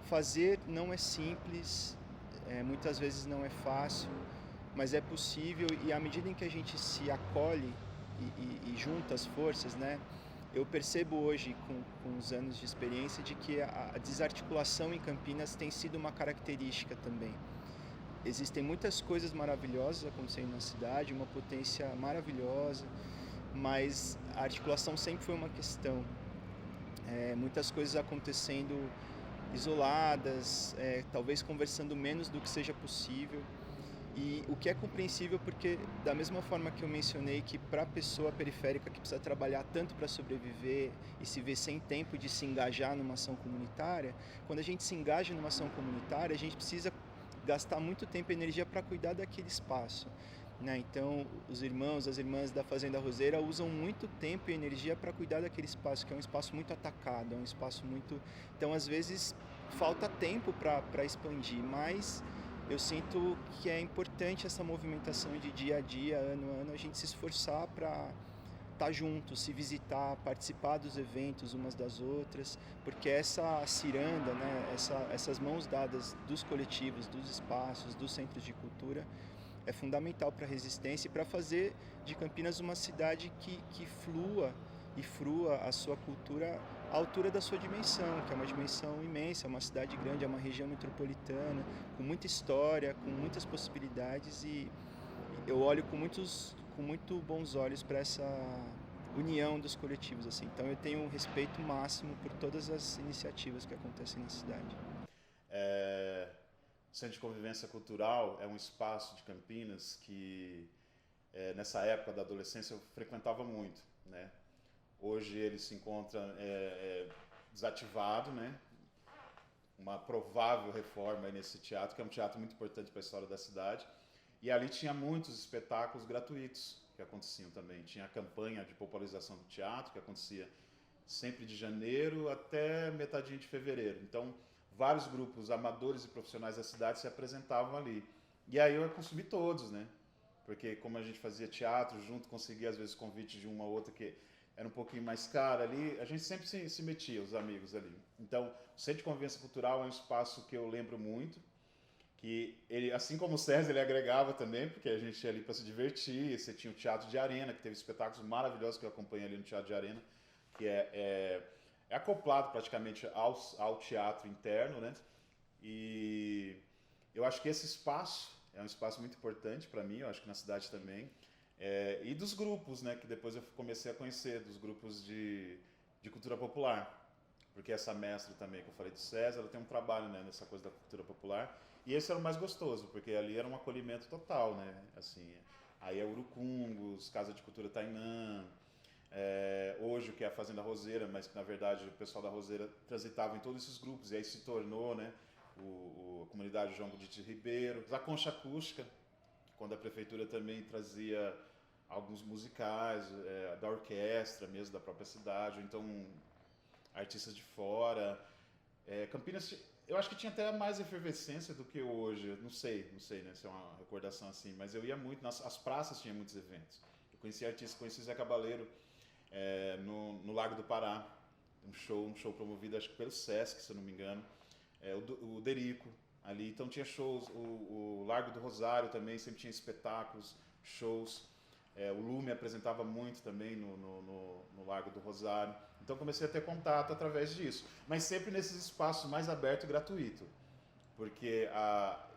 Fazer não é simples, muitas vezes não é fácil, mas é possível, e à medida em que a gente se acolhe e junta as forças, né, eu percebo hoje, com os anos de experiência, de que a desarticulação em Campinas tem sido uma característica também. Existem muitas coisas maravilhosas acontecendo na cidade, uma potência maravilhosa, mas a articulação sempre foi uma questão. Muitas coisas acontecendo isoladas, talvez conversando menos do que seja possível. E o que é compreensível porque, da mesma forma que eu mencionei que para a pessoa periférica que precisa trabalhar tanto para sobreviver e se vê sem tempo de se engajar numa ação comunitária, quando a gente se engaja numa ação comunitária, a gente precisa gastar muito tempo e energia para cuidar daquele espaço, né? Então, os irmãos, as irmãs da Fazenda Roseira usam muito tempo e energia para cuidar daquele espaço, que é um espaço muito atacado, é um espaço muito... Então, às vezes, falta tempo para expandir, mas eu sinto que é importante essa movimentação de dia a dia, ano a ano, a gente se esforçar para estar junto, se visitar, participar dos eventos umas das outras, porque essa ciranda, né, essas mãos dadas dos coletivos, dos espaços, dos centros de cultura, é fundamental para a resistência e para fazer de Campinas uma cidade que flua e frua a sua cultura à altura da sua dimensão, que é uma dimensão imensa, é uma cidade grande, é uma região metropolitana, com muita história, com muitas possibilidades, e eu olho com muito bons olhos para essa união dos coletivos, assim. Então eu tenho um respeito máximo por todas as iniciativas que acontecem na cidade. O Centro de Convivência Cultural é um espaço de Campinas que, nessa época da adolescência, eu frequentava muito, né? Hoje ele se encontra desativado, né? Uma provável reforma aí nesse teatro, que é um teatro muito importante para a história da cidade. E ali tinha muitos espetáculos gratuitos que aconteciam também. Tinha a campanha de popularização do teatro, que acontecia sempre de janeiro até metadinha de fevereiro. Então, vários grupos amadores e profissionais da cidade se apresentavam ali. E aí eu consumi todos, né? Porque como a gente fazia teatro junto, conseguia às vezes convite de uma ou outra que era um pouquinho mais cara ali, a gente sempre se metia, os amigos ali. Então, o Centro de Convivência Cultural é um espaço que eu lembro muito, que ele, assim como o César, ele agregava também, porque a gente ia ali para se divertir. Você tinha o Teatro de Arena, que teve espetáculos maravilhosos que eu acompanhei ali no Teatro de Arena, que é acoplado praticamente ao teatro interno, né? E eu acho que esse espaço é um espaço muito importante para mim, eu acho que na cidade também. E dos grupos, né, que depois eu comecei a conhecer, dos grupos de cultura popular. Porque essa mestra também, que eu falei do César, ela tem um trabalho, né, nessa coisa da cultura popular. E esse era o mais gostoso, porque ali era um acolhimento total, né? Assim, aí é Urucungos, Casa de Cultura Tainã, hoje o que é a Fazenda Roseira, mas que na verdade o pessoal da Roseira transitava em todos esses grupos, e aí se tornou, né, a comunidade João Godite Ribeiro, a Concha Acústica, quando a prefeitura também trazia alguns musicais, da orquestra mesmo, da própria cidade, ou então artistas de fora. Campinas, eu acho que tinha até mais efervescência do que hoje, eu não sei, né, se é uma recordação assim, mas eu ia muito, as praças tinham muitos eventos. Eu conheci artistas, conheci Zé Cabaleiro no Lago do Pará, um show promovido acho que pelo Sesc, se eu não me engano, o Derico ali, então tinha shows, o Largo do Rosário também sempre tinha espetáculos, shows. O Lume apresentava muito também no Largo do Rosário. Então comecei a ter contato através disso. Mas sempre nesses espaços mais abertos e gratuito. Porque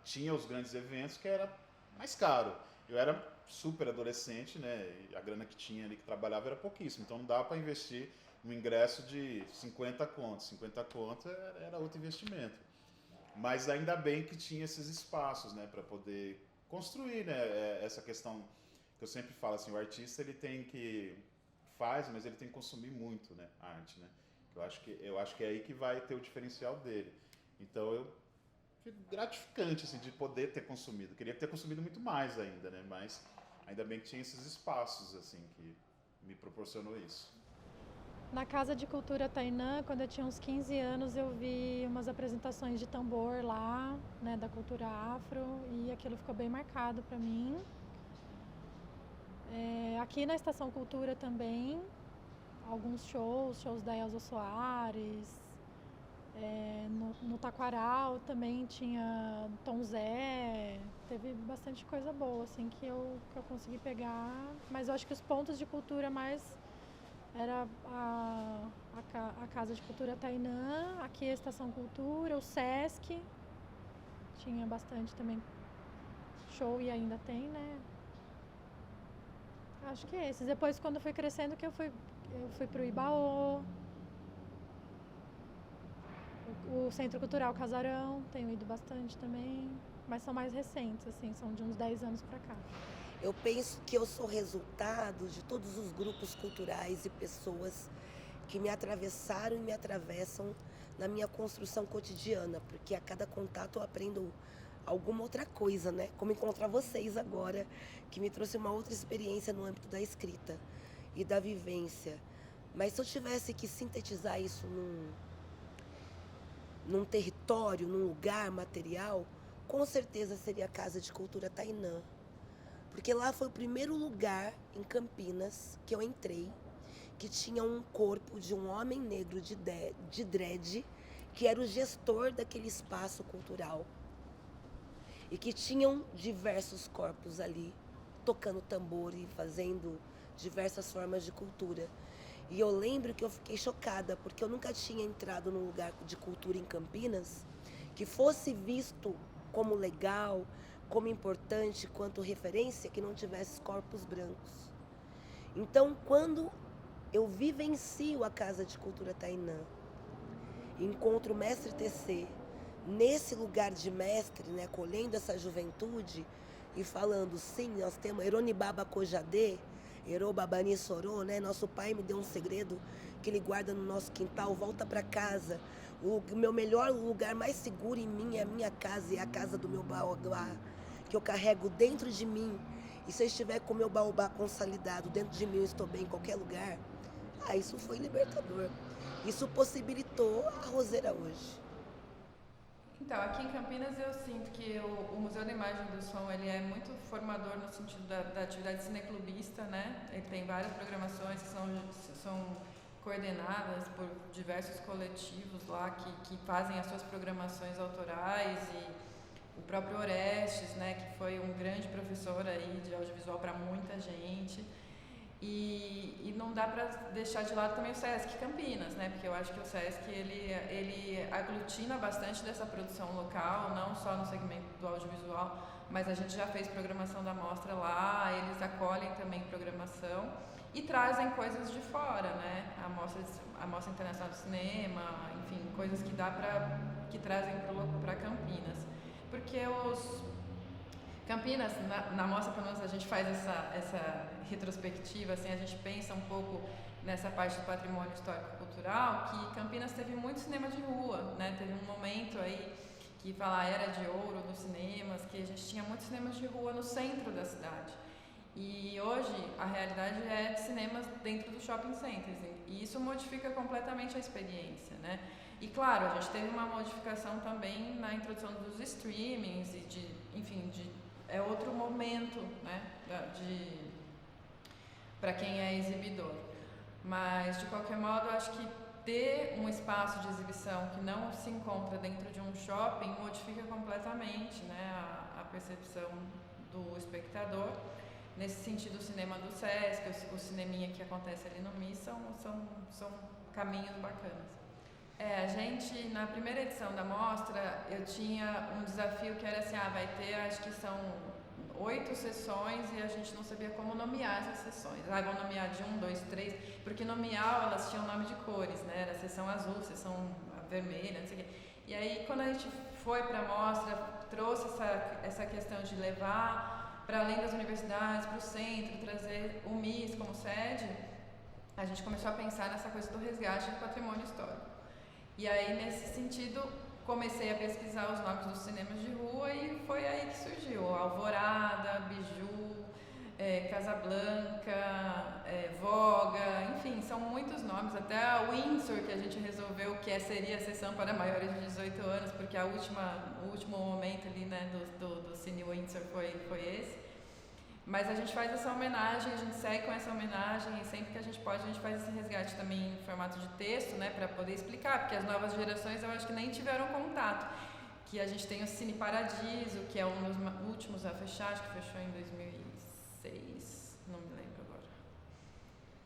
tinha os grandes eventos que era mais caro. Eu era super adolescente, né? E a grana que tinha ali que trabalhava era pouquíssimo. Então não dava para investir no ingresso de 50 contos. 50 contos era outro investimento. Mas ainda bem que tinha esses espaços, né? Para poder construir, né? Essa questão que eu sempre falo assim, o artista ele tem que mas ele tem que consumir muito, né, a arte, né? Eu acho que é aí que vai ter o diferencial dele. Então eu fico gratificante assim de poder ter consumido. Queria ter consumido muito mais ainda, né? Mas ainda bem que tinha esses espaços assim que me proporcionou isso. Na Casa de Cultura Tainã, quando eu tinha uns 15 anos, eu vi umas apresentações de tambor lá, né, da cultura afro, e aquilo ficou bem marcado para mim. Aqui na Estação Cultura também, alguns shows da Elza Soares, no Taquaral também tinha Tom Zé, teve bastante coisa boa assim que eu consegui pegar, mas eu acho que os pontos de cultura mais era a Casa de Cultura Tainã, aqui a Estação Cultura, o Sesc, tinha bastante também show e ainda tem, né? Acho que é esses. Depois, quando eu fui crescendo, que eu fui pro Ibaô, o Centro Cultural Casarão, tenho ido bastante também, mas são mais recentes, assim, são de uns 10 anos pra cá. Eu penso que eu sou resultado de todos os grupos culturais e pessoas que me atravessaram e me atravessam na minha construção cotidiana, porque a cada contato eu aprendo alguma outra coisa, né? Como encontrar vocês agora, que me trouxe uma outra experiência no âmbito da escrita e da vivência. Mas se eu tivesse que sintetizar isso num território, num lugar material, com certeza seria a Casa de Cultura Tainã. Porque lá foi o primeiro lugar em Campinas que eu entrei, que tinha um corpo de um homem negro de dread, que era o gestor daquele espaço cultural. E que tinham diversos corpos ali, tocando tambor e fazendo diversas formas de cultura. E eu lembro que eu fiquei chocada, porque eu nunca tinha entrado num lugar de cultura em Campinas que fosse visto como legal, como importante, quanto referência, que não tivesse corpos brancos. Então, quando eu vivencio a Casa de Cultura Tainã, encontro o mestre TC nesse lugar de mestre, né, acolhendo essa juventude e falando, sim, nós temos Eronibaba Kojadê, Erobabani Sorô, né? Nosso pai me deu um segredo que ele guarda no nosso quintal, volta para casa. O meu melhor lugar mais seguro em mim é a minha casa, é a casa do meu baobá, que eu carrego dentro de mim. E se eu estiver com o meu baobá consolidado dentro de mim, eu estou bem em qualquer lugar. Isso foi libertador. Isso possibilitou a Roseira hoje. Então, aqui em Campinas eu sinto que o Museu da Imagem e do Som ele é muito formador no sentido da atividade cineclubista, né? Ele tem várias programações que são coordenadas por diversos coletivos lá que fazem as suas programações autorais, e o próprio Orestes, né, que foi um grande professor aí de audiovisual para muita gente. E não dá para deixar de lado também o Sesc Campinas, né? Porque eu acho que o Sesc ele aglutina bastante dessa produção local, não só no segmento do audiovisual, mas a gente já fez programação da mostra lá, eles acolhem também programação e trazem coisas de fora, né? A Mostra Internacional do Cinema, enfim, coisas que trazem para Campinas. Porque Campinas, na mostra, pelo menos, a gente faz essa retrospectiva, assim, a gente pensa um pouco nessa parte do patrimônio histórico-cultural, que Campinas teve muito cinema de rua, né? Teve um momento aí que fala a era de ouro dos cinemas, que a gente tinha muitos cinemas de rua no centro da cidade. E hoje a realidade é de cinemas dentro dos shopping centers, e isso modifica completamente a experiência, né? E claro, a gente teve uma modificação também na introdução dos streamings e é outro momento, né, para quem é exibidor. Mas, de qualquer modo, eu acho que ter um espaço de exibição que não se encontra dentro de um shopping modifica completamente, né, a percepção do espectador. Nesse sentido, o cinema do Sesc, o cineminha que acontece ali no MIS são caminhos bacanas. A gente, na primeira edição da mostra, eu tinha um desafio que era assim, vai ter, acho que são 8 sessões, e a gente não sabia como nomear essas sessões. Vão nomear de 1, 2, 3, porque nomear elas tinham nome de cores, né? Era sessão azul, sessão vermelha, não sei o quê. E aí, quando a gente foi para a mostra, trouxe essa questão de levar para além das universidades, para o centro, trazer o MIS como sede, a gente começou a pensar nessa coisa do resgate do patrimônio histórico. E aí, nesse sentido, comecei a pesquisar os nomes dos cinemas de rua e foi aí que surgiu Alvorada, Biju, Casablanca, Voga, enfim, são muitos nomes. Até a Windsor, que a gente resolveu que seria a sessão para maiores de 18 anos, porque o último momento ali, né, do Cine Windsor foi esse. Mas a gente faz essa homenagem, a gente segue com essa homenagem, e sempre que a gente pode, a gente faz esse resgate também em formato de texto, né, para poder explicar, porque as novas gerações eu acho que nem tiveram contato. Que a gente tem o Cine Paradiso, que é um dos últimos a fechar, acho que fechou em 2006, não me lembro agora.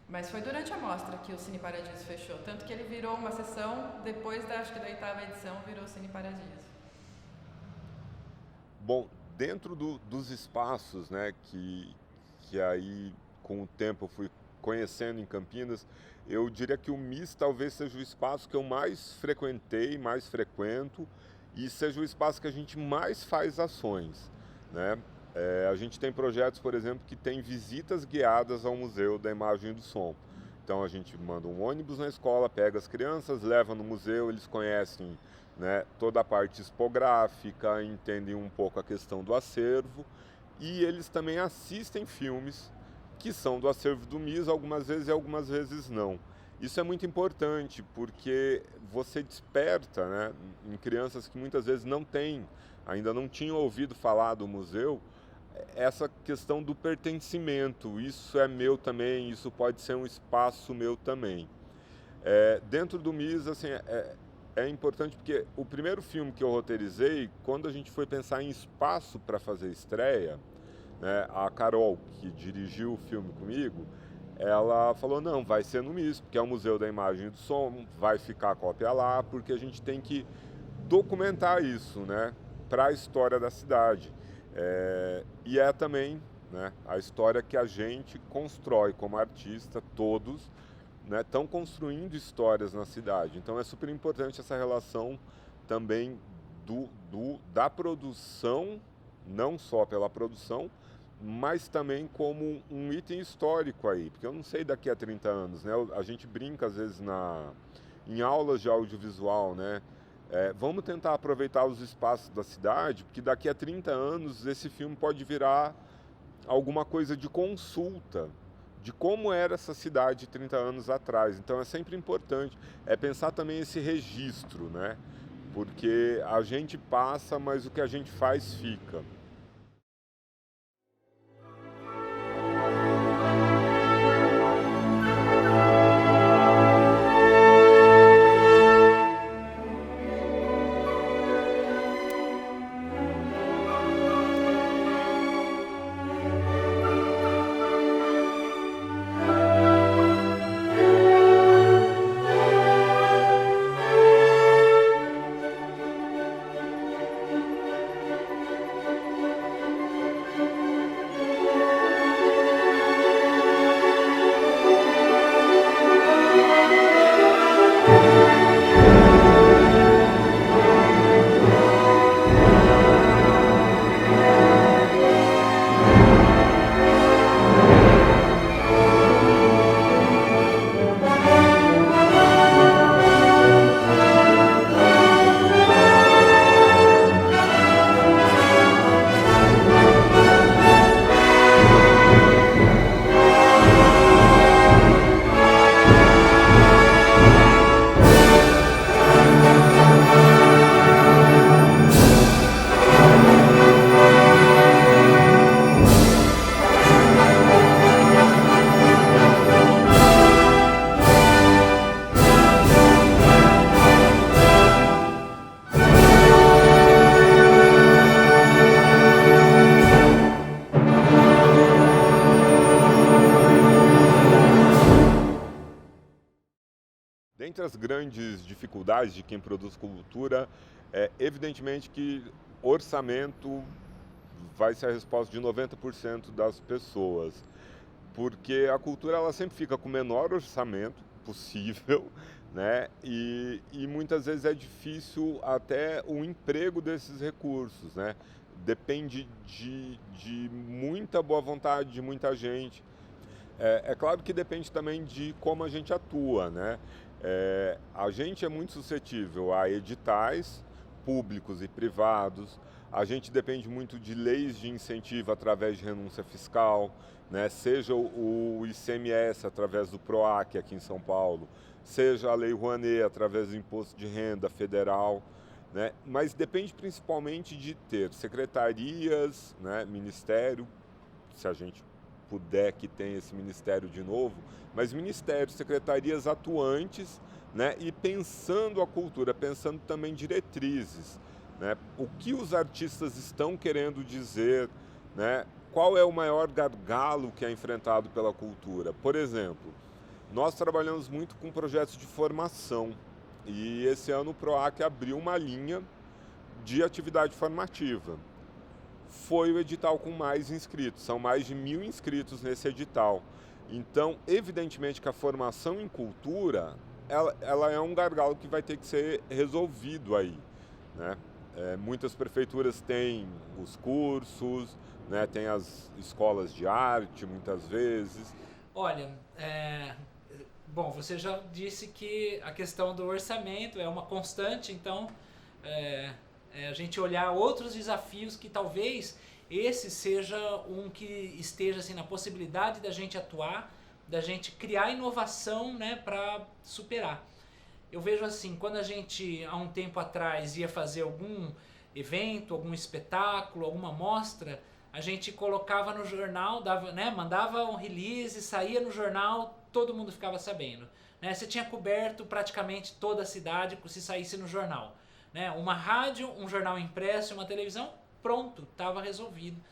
Mas foi durante a mostra que o Cine Paradiso fechou, tanto que ele virou uma sessão, depois acho que da 8ª edição, virou o Cine Paradiso. Bom, dentro dos espaços, né, que aí com o tempo eu fui conhecendo em Campinas, eu diria que o MIS talvez seja o espaço que eu mais frequentei, mais frequento, e seja o espaço que a gente mais faz ações, né? A gente tem projetos, por exemplo, que tem visitas guiadas ao Museu da Imagem e do Som. Então a gente manda um ônibus na escola, pega as crianças, leva no museu, eles conhecem, né, toda a parte expográfica, entendem um pouco a questão do acervo, e eles também assistem filmes que são do acervo do MIS, algumas vezes e algumas vezes não. Isso é muito importante, porque você desperta, né, em crianças que muitas vezes ainda não tinham ouvido falar do museu, essa questão do pertencimento. Isso é meu também, isso pode ser um espaço meu também. Dentro do MIS, assim, é importante porque o primeiro filme que eu roteirizei, quando a gente foi pensar em espaço para fazer estreia, né, a Carol, que dirigiu o filme comigo, ela falou, não, vai ser no MIS, porque é o Museu da Imagem e do Som, vai ficar a cópia lá, porque a gente tem que documentar isso, né, para a história da cidade. E é também, né, a história que a gente constrói como artista, todos, né, estão construindo histórias na cidade. Então é super importante essa relação também da produção, não só pela produção, mas também como um item histórico aí, porque eu não sei daqui a 30 anos, né? A gente brinca às vezes em aulas de audiovisual, né? Vamos tentar aproveitar os espaços da cidade, porque daqui a 30 anos esse filme pode virar alguma coisa de consulta de como era essa cidade 30 anos atrás. Então é sempre importante pensar também esse registro, né? Porque a gente passa, mas o que a gente faz fica. Dentre as grandes dificuldades de quem produz cultura, evidentemente que orçamento vai ser a resposta de 90% das pessoas, porque a cultura ela sempre fica com o menor orçamento possível, né? E muitas vezes é difícil até o emprego desses recursos, né? Depende de muita boa vontade de muita gente. É claro que depende também de como a gente atua, né? A gente é muito suscetível a editais públicos e privados, a gente depende muito de leis de incentivo através de renúncia fiscal, né? Seja o ICMS através do PROAC aqui em São Paulo, seja a Lei Rouanet através do Imposto de Renda Federal, né? Mas depende principalmente de ter secretarias, né? Ministério, se a gente puder que tenha esse ministério de novo, mas ministérios, secretarias atuantes, né, e pensando a cultura, pensando também diretrizes, né, o que os artistas estão querendo dizer, né, qual é o maior gargalo que é enfrentado pela cultura. Por exemplo, nós trabalhamos muito com projetos de formação e esse ano o PROAC abriu uma linha de atividade formativa. Foi o edital com mais inscritos, são mais de 1.000 inscritos nesse edital. Então, evidentemente que a formação em cultura, ela é um gargalo que vai ter que ser resolvido aí, né? Muitas prefeituras têm os cursos, né? Tem as escolas de arte, muitas vezes. Olha, bom, você já disse que a questão do orçamento é uma constante, então a gente olhar outros desafios que talvez esse seja um que esteja assim, na possibilidade da gente atuar, da gente criar inovação, né, para superar. Eu vejo assim, quando a gente há um tempo atrás ia fazer algum evento, algum espetáculo, alguma mostra, a gente colocava no jornal, mandava um release, saía no jornal, todo mundo ficava sabendo, né? Você tinha coberto praticamente toda a cidade se saísse no jornal, né? Uma rádio, um jornal impresso, uma televisão, pronto, estava resolvido,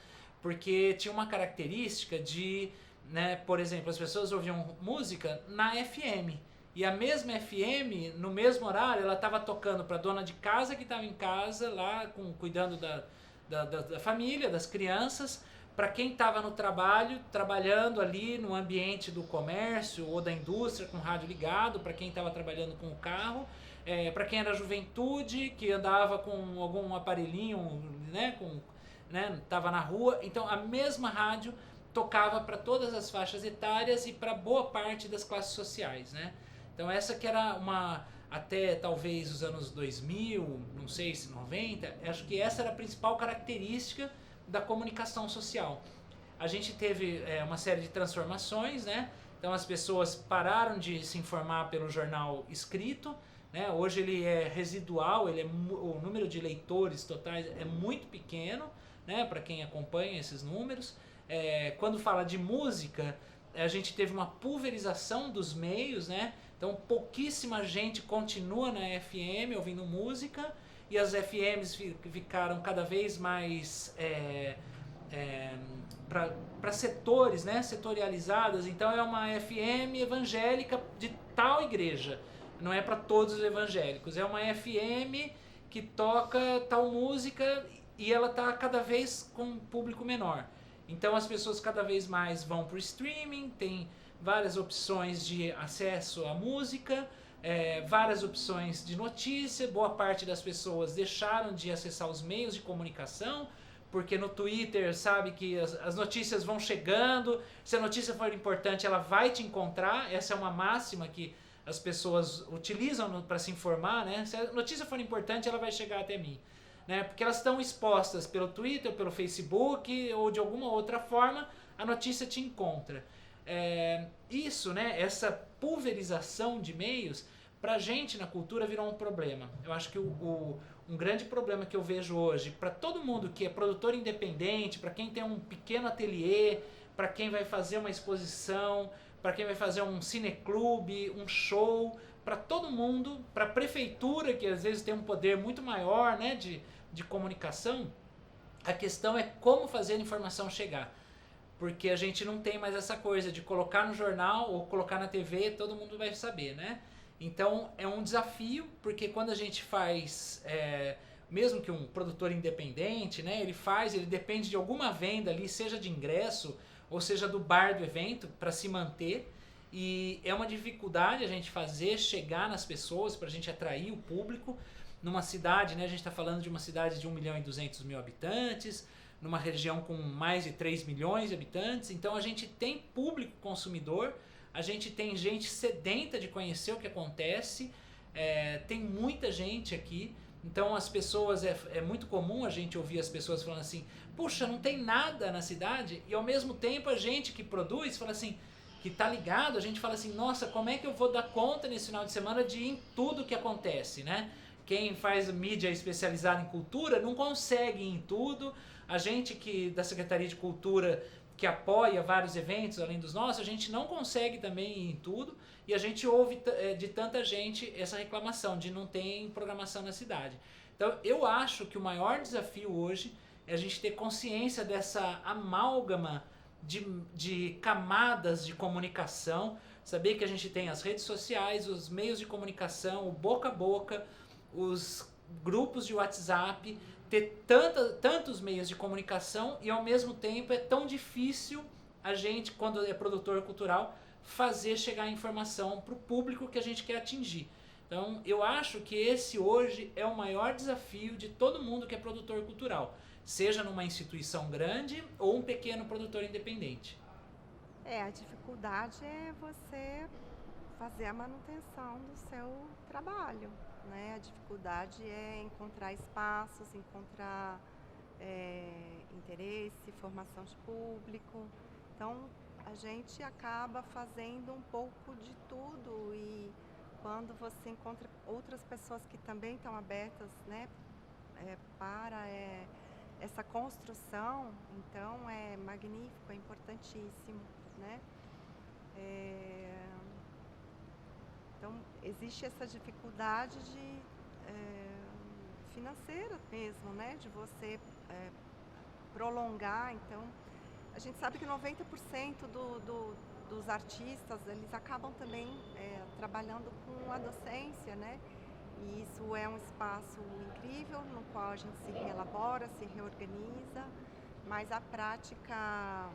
porque tinha uma característica de né? Por exemplo, as pessoas ouviam música na FM. E a mesma FM, no mesmo horário, ela estava tocando para a dona de casa que estava em casa, lá cuidando da família, das crianças, para quem estava no trabalho, trabalhando ali no ambiente do comércio ou da indústria com o rádio ligado, para quem estava trabalhando com o carro, para quem era juventude, que andava com algum aparelhinho, né, estava na rua. Então a mesma rádio tocava para todas as faixas etárias e para boa parte das classes sociais, né? Então essa que era até talvez os anos 2000, não sei se 90, acho que essa era a principal característica da comunicação social. A gente teve uma série de transformações, né? Então as pessoas pararam de se informar pelo jornal escrito, né? Hoje ele é residual, o número de leitores totais é muito pequeno, né? Para quem acompanha esses números. Quando fala de música, a gente teve uma pulverização dos meios, né? Então pouquíssima gente continua na FM ouvindo música, e as FMs ficaram cada vez mais para setores, né, setorializadas. Então é uma FM evangélica de tal igreja, não é para todos os evangélicos. É uma FM que toca tal música e ela está cada vez com um público menor. Então as pessoas cada vez mais vão para o streaming, tem várias opções de acesso à música, várias opções de notícia. Boa parte das pessoas deixaram de acessar os meios de comunicação, porque no Twitter sabe que as notícias vão chegando, se a notícia for importante ela vai te encontrar. Essa é uma máxima que as pessoas utilizam para se informar, né? Se a notícia for importante ela vai chegar até mim, né? Porque elas estão expostas pelo Twitter, pelo Facebook ou de alguma outra forma, a notícia te encontra. Isso, né? Essa pulverização de meios, pra gente na cultura virou um problema. Eu acho que um grande problema que eu vejo hoje, para todo mundo que é produtor independente, para quem tem um pequeno ateliê, para quem vai fazer uma exposição, para quem vai fazer um cineclube, um show, para todo mundo, para a prefeitura, que às vezes tem um poder muito maior, né, de comunicação, a questão é como fazer a informação chegar. Porque a gente não tem mais essa coisa de colocar no jornal ou colocar na TV, todo mundo vai saber, né? Então é um desafio, porque quando a gente faz, mesmo que um produtor independente, né, ele depende de alguma venda ali, seja de ingresso ou seja do bar do evento, para se manter. E é uma dificuldade a gente chegar nas pessoas, para a gente atrair o público. Numa cidade, né, a gente está falando de uma cidade de 1.200.000 habitantes, numa região com mais de 3 milhões de habitantes. Então a gente tem público consumidor, a gente tem gente sedenta de conhecer o que acontece, tem muita gente aqui. Então as pessoas, é muito comum a gente ouvir as pessoas falando assim, puxa, não tem nada na cidade, e ao mesmo tempo a gente que produz fala assim, que tá ligado, a gente fala assim, nossa, como é que eu vou dar conta nesse final de semana de ir em tudo que acontece, né? Quem faz mídia especializada em cultura não consegue ir em tudo. A gente da Secretaria de Cultura, que apoia vários eventos além dos nossos, a gente não consegue também ir em tudo, e a gente ouve de tanta gente essa reclamação de não ter programação na cidade. Então eu acho que o maior desafio hoje é a gente ter consciência dessa amálgama de camadas de comunicação, saber que a gente tem as redes sociais, os meios de comunicação, o boca a boca, os grupos de WhatsApp, ter tantos meios de comunicação, e ao mesmo tempo é tão difícil a gente, quando é produtor cultural, fazer chegar a informação para o público que a gente quer atingir. Então eu acho que esse hoje é o maior desafio de todo mundo que é produtor cultural, seja numa instituição grande ou um pequeno produtor independente. A dificuldade é você fazer a manutenção do seu trabalho, né? A dificuldade é encontrar espaços, encontrar interesse, formação de público. Então a gente acaba fazendo um pouco de tudo, e quando você encontra outras pessoas que também estão abertas, né, para essa construção, então é magnífico, é importantíssimo, né? Então existe essa dificuldade financeira mesmo, né, de você prolongar. Então a gente sabe que 90% dos artistas, eles acabam também trabalhando com a docência, né? E isso é um espaço incrível no qual a gente se reelabora, se reorganiza, mas a prática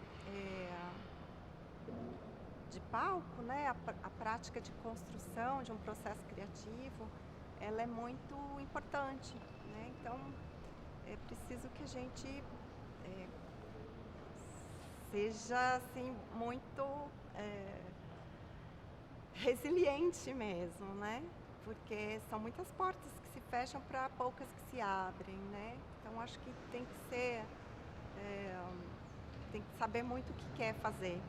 de palco, né? A prática de construção de um processo criativo, ela é muito importante, né? Então, é preciso que a gente seja assim, muito resiliente mesmo, né? Porque são muitas portas que se fecham para poucas que se abrem, né? Então acho que tem que ser, tem que saber muito o que quer fazer.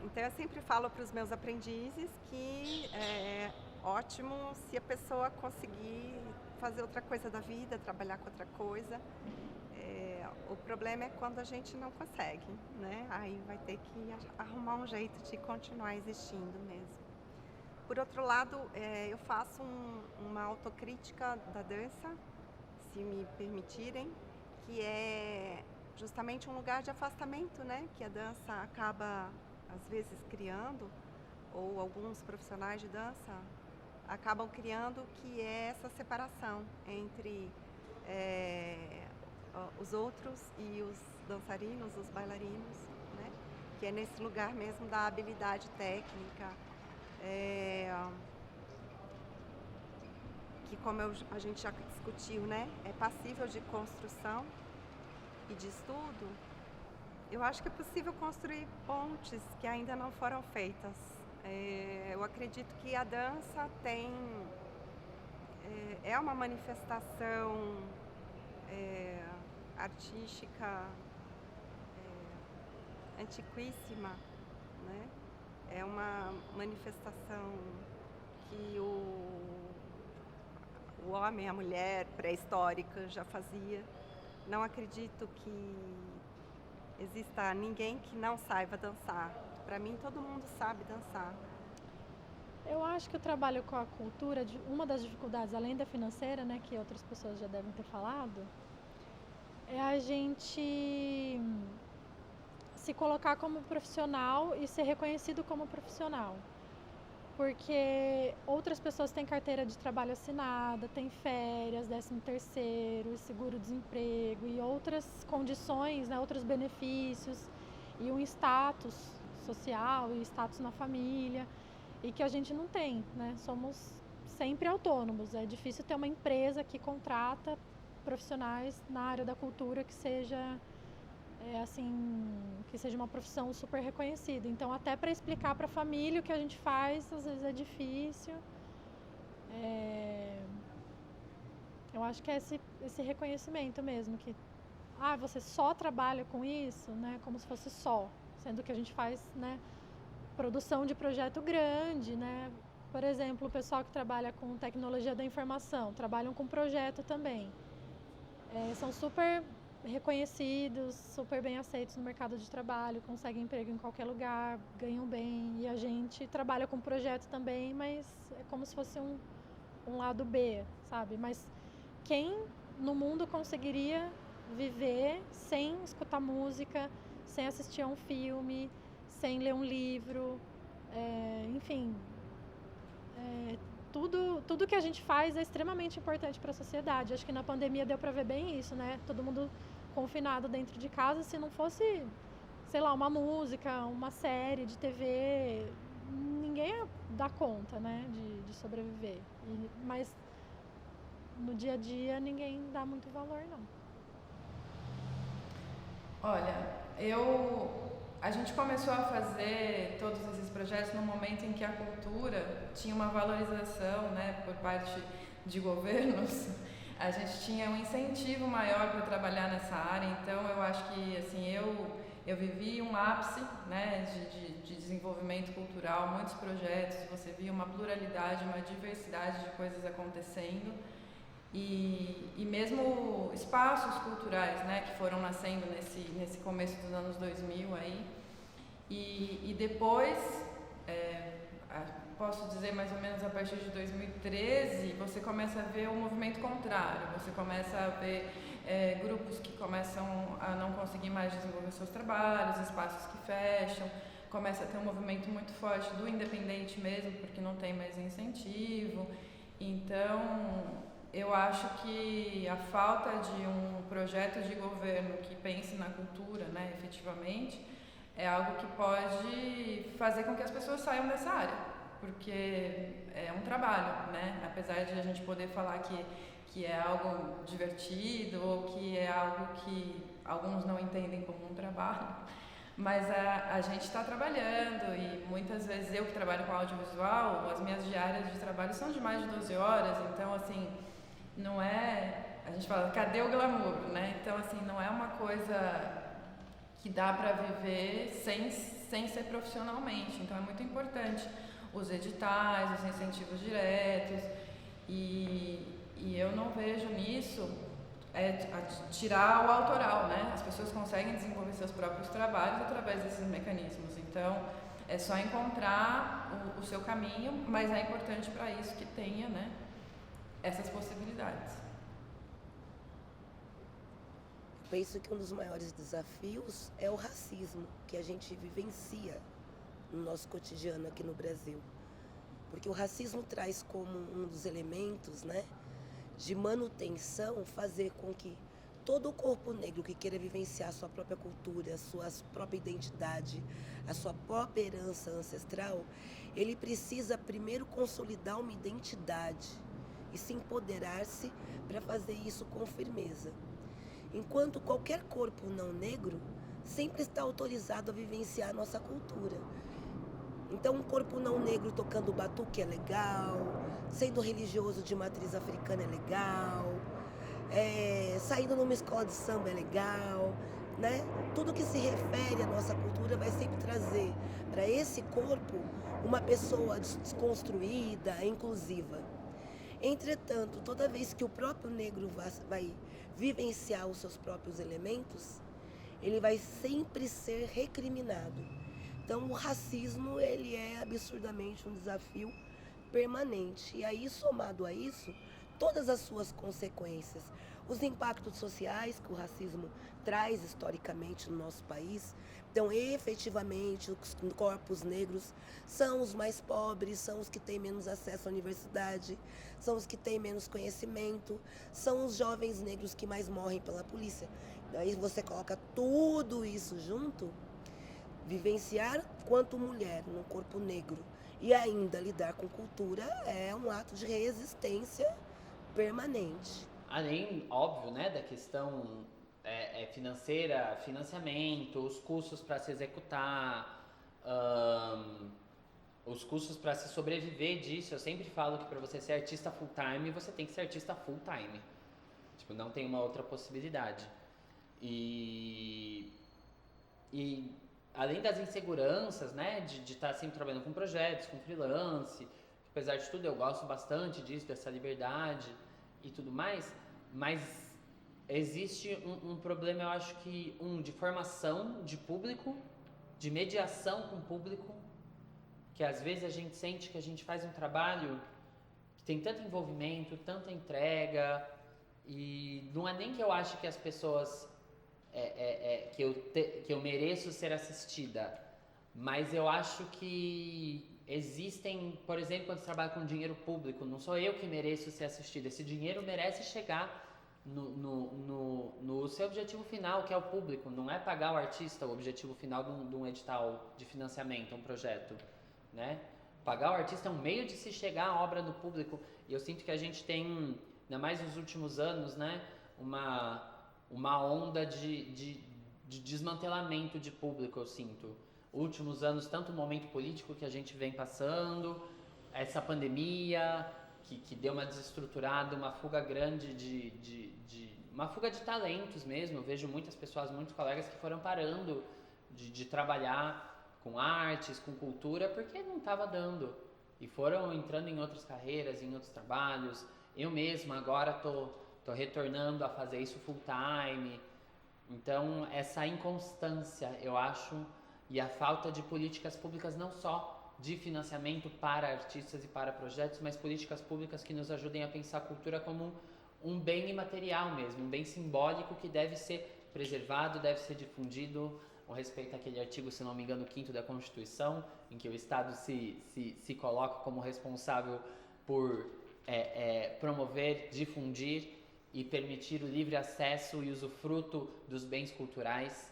Então eu sempre falo para os meus aprendizes que é ótimo se a pessoa conseguir fazer outra coisa da vida, trabalhar com outra coisa. O problema é quando a gente não consegue, né? Aí vai ter que arrumar um jeito de continuar existindo mesmo. Por outro lado, eu faço uma autocrítica da dança, se me permitirem, que é justamente um lugar de afastamento, né? Que a dança acaba, às vezes, criando, ou alguns profissionais de dança acabam criando, que é essa separação entre os outros e os dançarinos, os bailarinos, né? Que é nesse lugar mesmo da habilidade técnica, que como a gente já discutiu, né? É passível de construção e de estudo. Eu acho que é possível construir pontes que ainda não foram feitas. Eu acredito que a dança é uma manifestação artística antiquíssima, né? É uma manifestação que o homem, a mulher pré-histórica já fazia. Não acredito que exista ninguém que não saiba dançar. Para mim, todo mundo sabe dançar. Eu acho que o trabalho com a cultura, uma das dificuldades, além da financeira, né, que outras pessoas já devem ter falado, é a gente se colocar como profissional e ser reconhecido como profissional. Porque outras pessoas têm carteira de trabalho assinada, têm férias, 13º, seguro-desemprego e outras condições, né, outros benefícios e um status social e status na família e que a gente não tem, né? Somos sempre autônomos. É difícil ter uma empresa que contrata profissionais na área da cultura que seja que seja uma profissão super reconhecida. Então, até para explicar para a família o que a gente faz, às vezes é difícil. Eu acho que é esse reconhecimento mesmo, que você só trabalha com isso, né? Como se fosse só, sendo que a gente faz, né, produção de projeto grande, né? Por exemplo, o pessoal que trabalha com tecnologia da informação, trabalham com projeto também. São super reconhecidos, super bem aceitos no mercado de trabalho, conseguem emprego em qualquer lugar, ganham bem. E a gente trabalha com projeto também, mas é como se fosse um lado B, sabe? Mas quem no mundo conseguiria viver sem escutar música, sem assistir a um filme, sem ler um livro, enfim... Tudo que a gente faz é extremamente importante para a sociedade. Acho que na pandemia deu para ver bem isso, né? Todo mundo confinado dentro de casa. Se não fosse, sei lá, uma música, uma série de TV, ninguém ia dar conta, né, de sobreviver. Mas no dia a dia ninguém dá muito valor, não. Olha, a gente começou a fazer todos esses projetos no momento em que a cultura tinha uma valorização, né, por parte de governos. A gente tinha um incentivo maior para trabalhar nessa área. Então, eu acho que assim, eu vivi um ápice, né, de desenvolvimento cultural, muitos projetos. Você via uma pluralidade, uma diversidade de coisas acontecendo. E mesmo espaços culturais, né, que foram nascendo nesse começo dos anos 2000 aí. E depois, posso dizer mais ou menos a partir de 2013, você começa a ver o movimento contrário. Você começa a ver grupos que começam a não conseguir mais desenvolver seus trabalhos, espaços que fecham, começa a ter um movimento muito forte do independente mesmo, porque não tem mais incentivo. Então, eu acho que a falta de um projeto de governo que pense na cultura, né, efetivamente, é algo que pode fazer com que as pessoas saiam dessa área, porque é um trabalho, né? Apesar de a gente poder falar que é algo divertido ou que é algo que alguns não entendem como um trabalho, mas a gente está trabalhando e muitas vezes eu que trabalho com audiovisual, as minhas diárias de trabalho são de mais de 12 horas, então assim, não é, a gente fala, cadê o glamour, né? Então assim, não é uma coisa que dá para viver sem ser profissionalmente, então é muito importante os editais, os incentivos diretos e eu não vejo nisso tirar o autoral, né? As pessoas conseguem desenvolver seus próprios trabalhos através desses mecanismos, então é só encontrar o seu caminho, mas é importante para isso que tenha, né, essas possibilidades. Penso que um dos maiores desafios é o racismo que a gente vivencia no nosso cotidiano aqui no Brasil. Porque o racismo traz como um dos elementos, né, de manutenção fazer com que todo o corpo negro que queira vivenciar a sua própria cultura, a sua própria identidade, a sua própria herança ancestral, ele precisa primeiro consolidar uma identidade e se empoderar-se para fazer isso com firmeza. Enquanto qualquer corpo não negro sempre está autorizado a vivenciar a nossa cultura. Então, um corpo não negro tocando batuque é legal, sendo religioso de matriz africana é legal, saindo numa escola de samba é legal, né? Tudo que se refere à nossa cultura vai sempre trazer para esse corpo uma pessoa desconstruída, inclusiva. Entretanto, toda vez que o próprio negro vai vivenciar os seus próprios elementos, ele vai sempre ser recriminado. Então, o racismo, ele é absurdamente um desafio permanente. E aí, somado a isso, todas as suas consequências, os impactos sociais que o racismo traz historicamente no nosso país. Então, efetivamente, os corpos negros são os mais pobres, são os que têm menos acesso à universidade, são os que têm menos conhecimento, são os jovens negros que mais morrem pela polícia. Daí você coloca tudo isso junto, vivenciar quanto mulher num corpo negro e ainda lidar com cultura é um ato de resistência permanente. Além, óbvio, né, da questão financeira, financiamento, os custos para se executar, os custos para se sobreviver disso. Eu sempre falo que para você ser artista full time, você tem que ser artista full time. Tipo, não tem uma outra possibilidade. E além das inseguranças, né, de estar sempre trabalhando com projetos, com freelance, apesar de tudo eu gosto bastante disso, dessa liberdade e tudo mais, mas existe um problema, eu acho que de formação de público, de mediação com o público, que às vezes a gente sente que a gente faz um trabalho que tem tanto envolvimento, tanta entrega, e não é nem que eu acho que as pessoas que eu mereço ser assistida, mas eu acho que existem, por exemplo, quando você trabalha com dinheiro público, não sou eu que mereço ser assistida, esse dinheiro merece chegar no seu objetivo final, que é o público, não é pagar o artista o objetivo final de um edital de financiamento, um projeto, né? Pagar o artista é um meio de se chegar à obra no público, e eu sinto que a gente tem, ainda mais nos últimos anos, né, uma onda de desmantelamento de público, eu sinto. Últimos anos, tanto o momento político que a gente vem passando, essa pandemia que deu uma desestruturada, uma fuga grande uma fuga de talentos mesmo. Eu vejo muitas pessoas, muitos colegas que foram parando de trabalhar com artes, com cultura, porque não estava dando. E foram entrando em outras carreiras, em outros trabalhos. Eu mesma agora tô retornando a fazer isso full time. Então, essa inconstância, eu acho, e a falta de políticas públicas, não só de financiamento para artistas e para projetos, mas políticas públicas que nos ajudem a pensar a cultura como um bem imaterial mesmo, um bem simbólico que deve ser preservado, deve ser difundido com respeito àquele artigo, se não me engano, 5º da Constituição, em que o Estado se coloca como responsável por promover, difundir e permitir o livre acesso e usufruto dos bens culturais,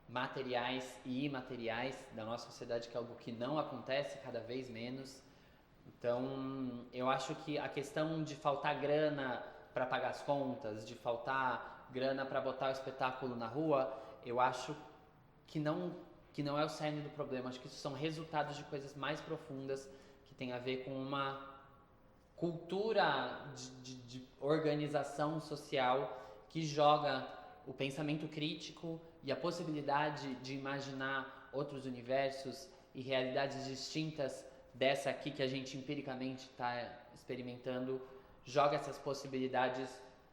materiais e imateriais da nossa sociedade, que é algo que não acontece cada vez menos. Então, eu acho que a questão de faltar grana para pagar as contas, de faltar grana para botar o espetáculo na rua, eu acho que não é o cerne do problema. Acho que isso são resultados de coisas mais profundas que tem a ver com uma cultura de organização social que joga o pensamento crítico e a possibilidade de imaginar outros universos e realidades distintas dessa aqui que a gente empiricamente está experimentando, joga essas possibilidades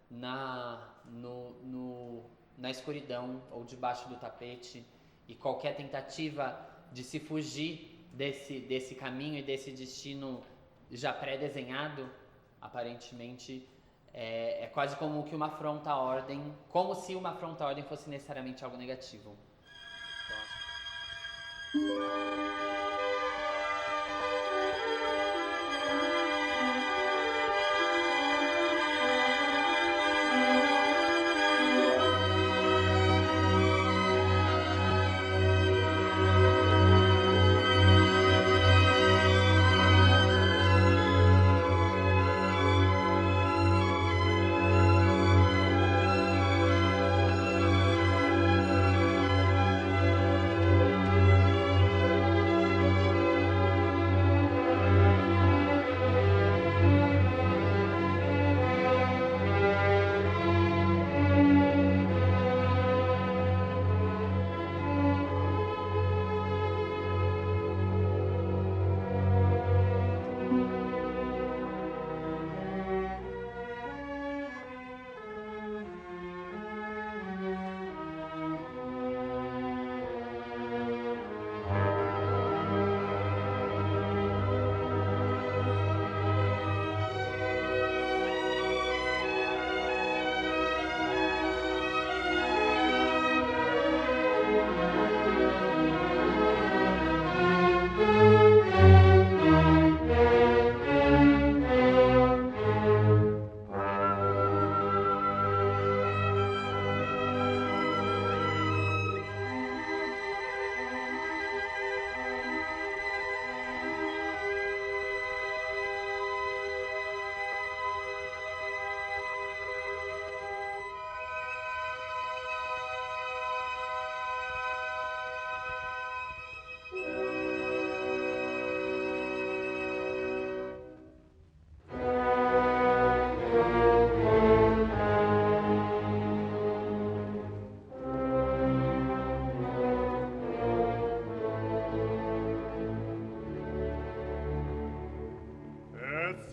na escuridão ou debaixo do tapete, e qualquer tentativa de se fugir desse caminho e desse destino já pré-desenhado, aparentemente, é quase como que uma afronta à ordem, como se uma afronta à ordem fosse necessariamente algo negativo.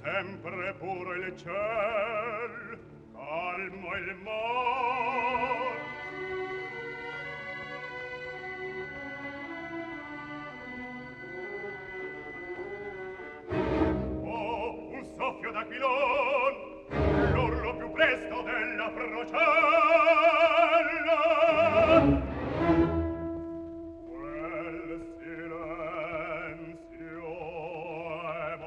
sempre puro il ciel, calmo il mar. Oh, un soffio d'aquilon, l'urlo più presto della procella. Quel silenzio è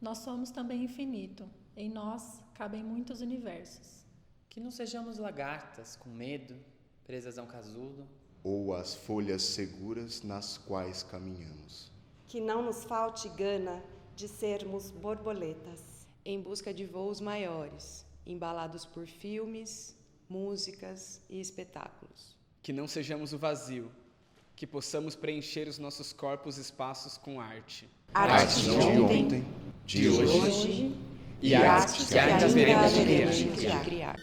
Nós somos também infinito. Em nós cabem muitos universos. Que não sejamos lagartas com medo, presas a um casulo. Ou as folhas seguras nas quais caminhamos. Que não nos falte gana de sermos borboletas. Em busca de voos maiores, embalados por filmes, músicas e espetáculos. Que não sejamos o vazio, que possamos preencher os nossos corpos e espaços com arte. Arte de ontem, de hoje e arte que ainda veremos criar.